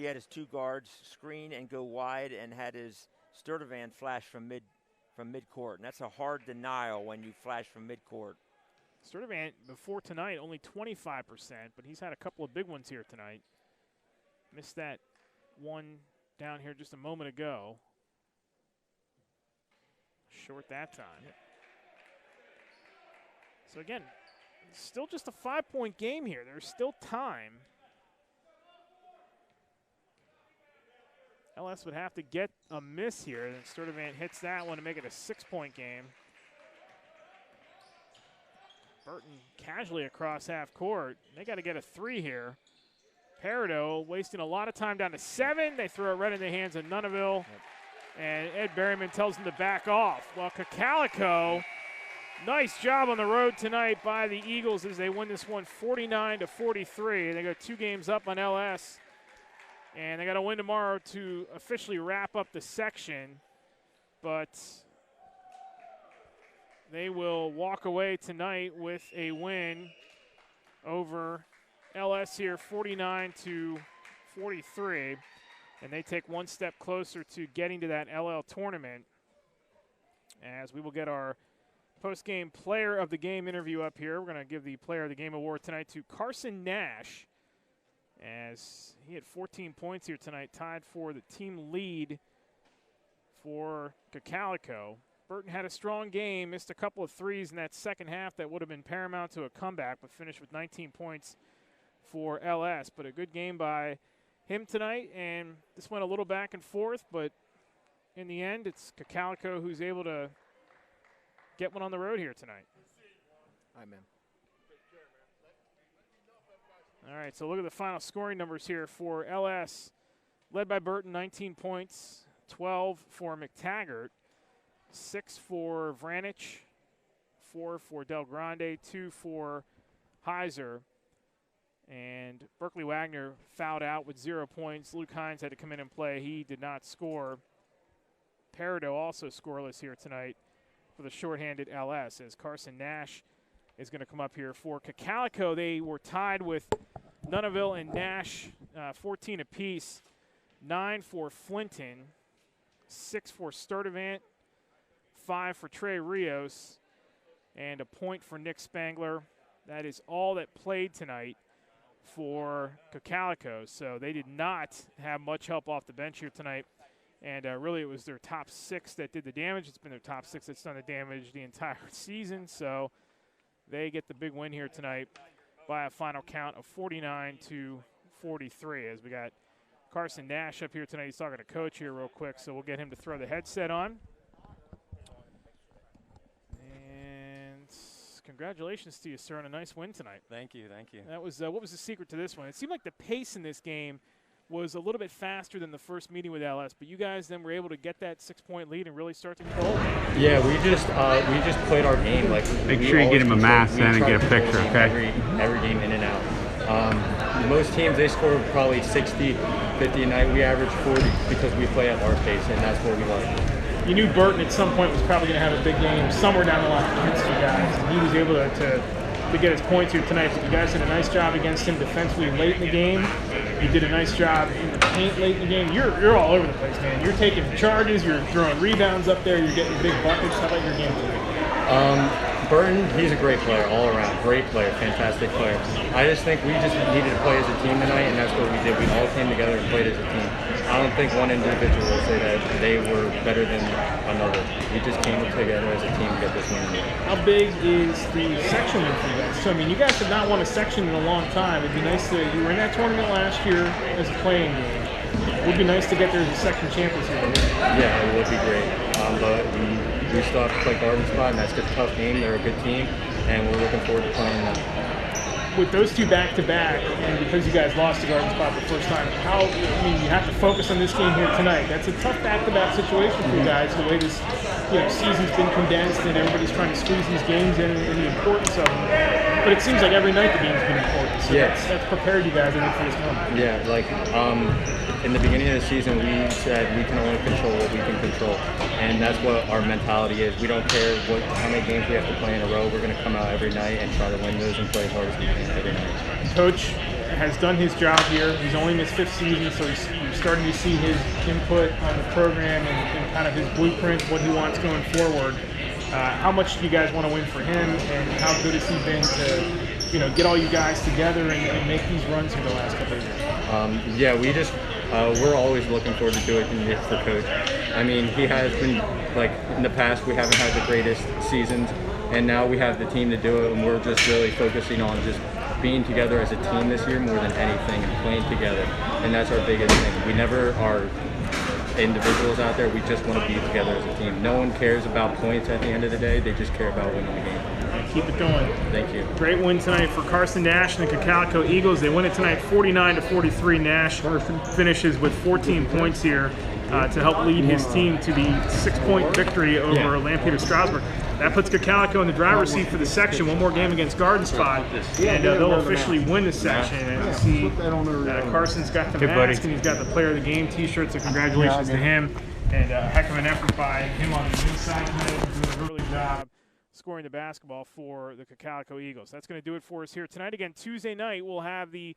had his two guards screen and go wide and had his Sturdivant flash from midcourt. And that's a hard denial when you flash from midcourt. Sturdivant, before tonight, only 25%, but he's had a couple of big ones here tonight. Missed that one down here just a moment ago. Short that time. Yep. So again, still just a 5-point game here. There's still time. LS would have to get a miss here. Then Sturdivant hits that one to make it a 6-point game. Burton casually across half court. They got to get a 3 here. Peridot wasting a lot of time down to 7. They throw it right in the hands of Nunaville. Yep. And Ed Berryman tells them to back off. Well, Cocalico, nice job on the road tonight by the Eagles as they win this one 49-43. They go 2 games up on LS. And they got to win tomorrow to officially wrap up the section. But they will walk away tonight with a win over LS here, 49-43. And they take one step closer to getting to that LL tournament, as we will get our post-game player of the game interview up here. We're going to give the player of the game award tonight to Carson Nash, as he had 14 points here tonight, tied for the team lead for Cocalico. Burton had a strong game, missed a couple of threes in that second half that would have been paramount to a comeback, but finished with 19 points for LS. But a good game by him tonight, and this went a little back and forth, but in the end, it's Cocalico who's able to get one on the road here tonight. Hi, man. All right, so look at the final scoring numbers here for LS. Led by Burton, 19 points, 12 for McTaggart, 6 for Vranich, 4 for Del Grande, 2 for Heiser. And Berkeley Wagner fouled out with 0 points. Luke Hines had to come in and play. He did not score. Peridot also scoreless here tonight for the shorthanded LS, as Carson Nash is going to come up here for Cocalico. They were tied with Nunaville and Nash, 14 apiece. 9 for Flinton, 6 for Sturdivant, 5 for Trey Rios, and a point for Nick Spangler. That is all that played tonight for Cocalico. So they did not have much help off the bench here tonight. And really it was their top 6 that did the damage. It's been their top 6 that's done the damage the entire season. So they get the big win here tonight by a final count of 49-43, as we got Carson Nash up here tonight. He's talking to Coach here real quick, so we'll get him to throw the headset on. And congratulations to you, sir, on a nice win tonight. Thank you, thank you. That was what was the secret to this one? It seemed like the pace in this game was a little bit faster than the first meeting with LS, but you guys then were able to get that 6-point lead and really start to control it. Yeah, we just played our game like. Make sure you get him a mask and get a picture, okay? Every game in and out. most teams, they score probably 60, 50 a night. We average 40 because we play at our pace, and that's what we like. You knew Burton at some point was probably going to have a big game somewhere down the line against you guys, and he was able to get his points here tonight. But you guys did a nice job against him defensively late in the game. You did a nice job in the paint late in the game. You're all over the place, man. You're taking charges, you're throwing rebounds up there, you're getting big buckets. How about your game tonight? Burton, he's a great player all around. Great player, fantastic player. I just think we just needed to play as a team tonight, and that's what we did. We all came together and played as a team. I don't think one individual will say that they were better than another. We just came together as a team to get this win. How big is the section win for you guys? So, I mean, you guys have not won a section in a long time. It'd be nice to, you were in that tournament last year as a playing game. It would be nice to get there as a section champions here. Yeah, it would be great. But we still have to play Garden Spot, and that's a tough game. They're a good team, and we're looking forward to playing them. With those two back-to-back, and because you guys lost to Garden Spot the first time, you have to focus on this game here tonight. That's a tough back-to-back situation for you guys, the way this season's been condensed and everybody's trying to squeeze these games in and the importance of them. But it seems like every night the game's been important, so that's prepared you guys, I think, for this moment. Yeah, in the beginning of the season, we said we can only control what we can control, and that's what our mentality is. We don't care how many games we have to play in a row. We're going to come out every night and try to win those and play as hard as we can every night. Coach has done his job here. He's only in his 5th season, so you're starting to see his input on the program and kind of his blueprint, what he wants going forward. How much do you guys want to win for him, and how good has he been to get all you guys together and make these runs for the last couple of years? Yeah, we're always looking forward to doing it for Coach. I mean, he has been, in the past, we haven't had the greatest seasons, and now we have the team to do it, and we're just really focusing on just being together as a team this year more than anything and playing together, and that's our biggest thing. We never are individuals out there. We just want to be together as a team. No one cares about points at the end of the day. They just care about winning the game. Keep it going. Thank you. Great win tonight for Carson Nash and the Cocalico Eagles. They win it tonight 49-43. Nash finishes with 14 points here to help lead his team to the 6-point victory over Lampeter Strasburg. That puts Cocalico in the driver's seat for the section. One more game against Garden Spot, and they'll officially win the section. And you see Carson's got the mask, and he's got the Player of the Game T-shirt, so congratulations to him. And a heck of an effort by him on the inside tonight, doing a really job scoring the basketball for the Cocalico Eagles. That's going to do it for us here tonight. Again, Tuesday night we'll have the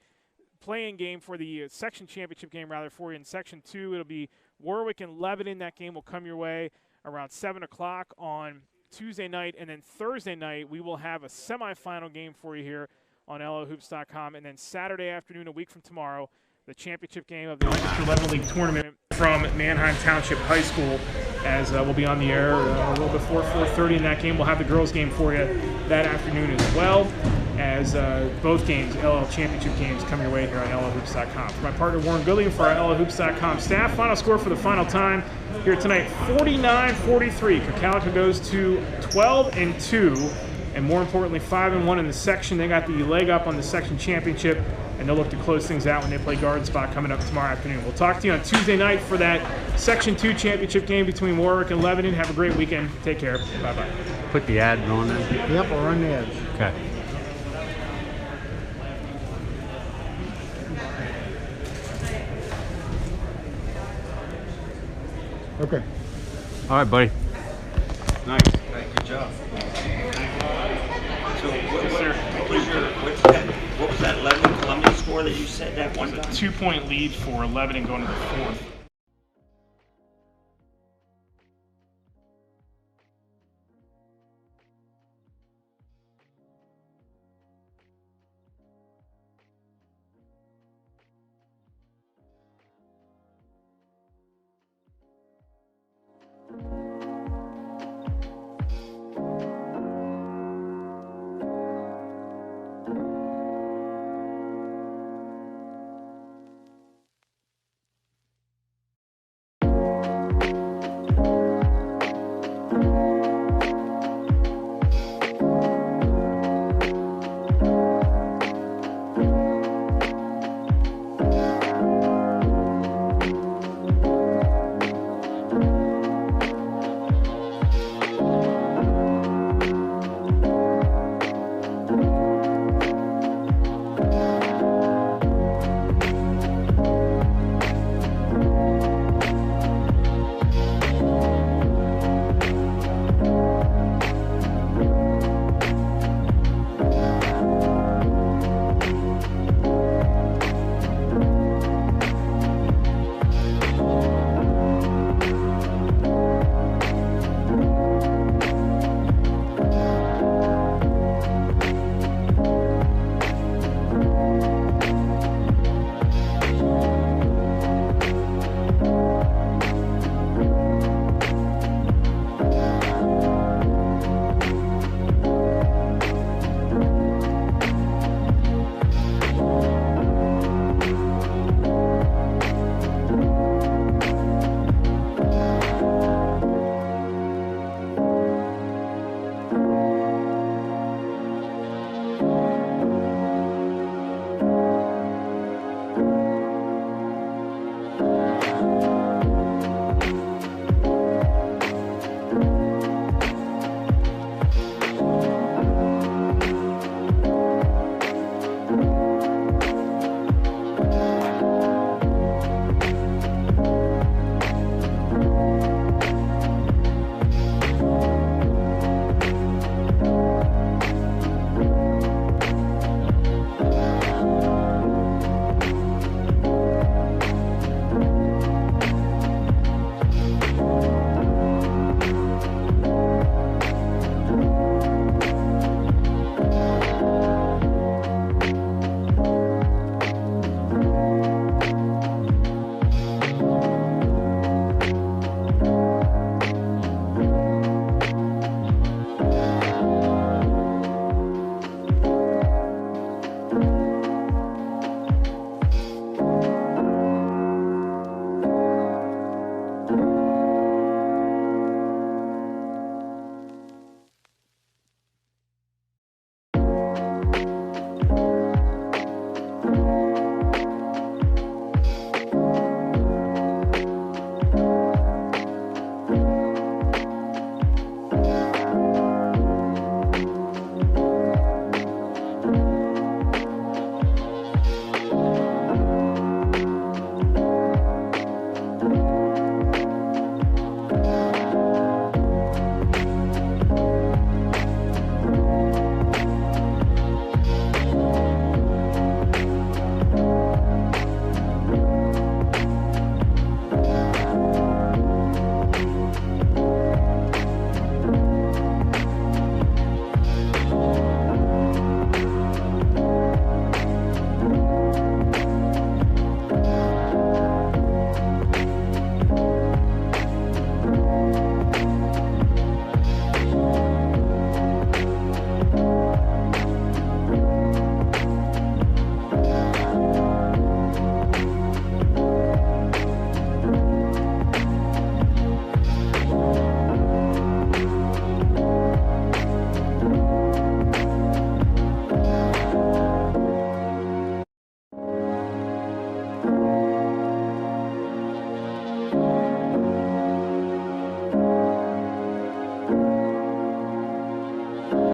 playing game for the section championship game for you in Section 2. It'll be Warwick and Lebanon. That game will come your way around 7 o'clock on Tuesday night, and then Thursday night we will have a semifinal game for you here on LOHoops.com, and then Saturday afternoon, a week from tomorrow, the championship game of the Lancaster Level League tournament from Manheim Township High School, as we'll be on the air a little before 4:30 in that game. We'll have the girls game for you that afternoon as well, as both games, LL championship games, come your way here on LOHoops.com. For my partner Warren Goodley and for our LOHoops.com staff, final score for the final time here tonight, 49-43. Cocalico goes to 12-2, and more importantly, 5-1 in the section. They got the leg up on the section championship, and they'll look to close things out when they play Garden Spot coming up tomorrow afternoon. We'll talk to you on Tuesday night for that Section 2 championship game between Warwick and Lebanon. Have a great weekend. Take care. Bye-bye. Put the ad on there. Yep, I'll run the ads. Okay. Okay. All right, buddy. Nice. Good job. So what was that Lebanon Columbia score that you said that one time? 2-point lead for Lebanon going to the 4th.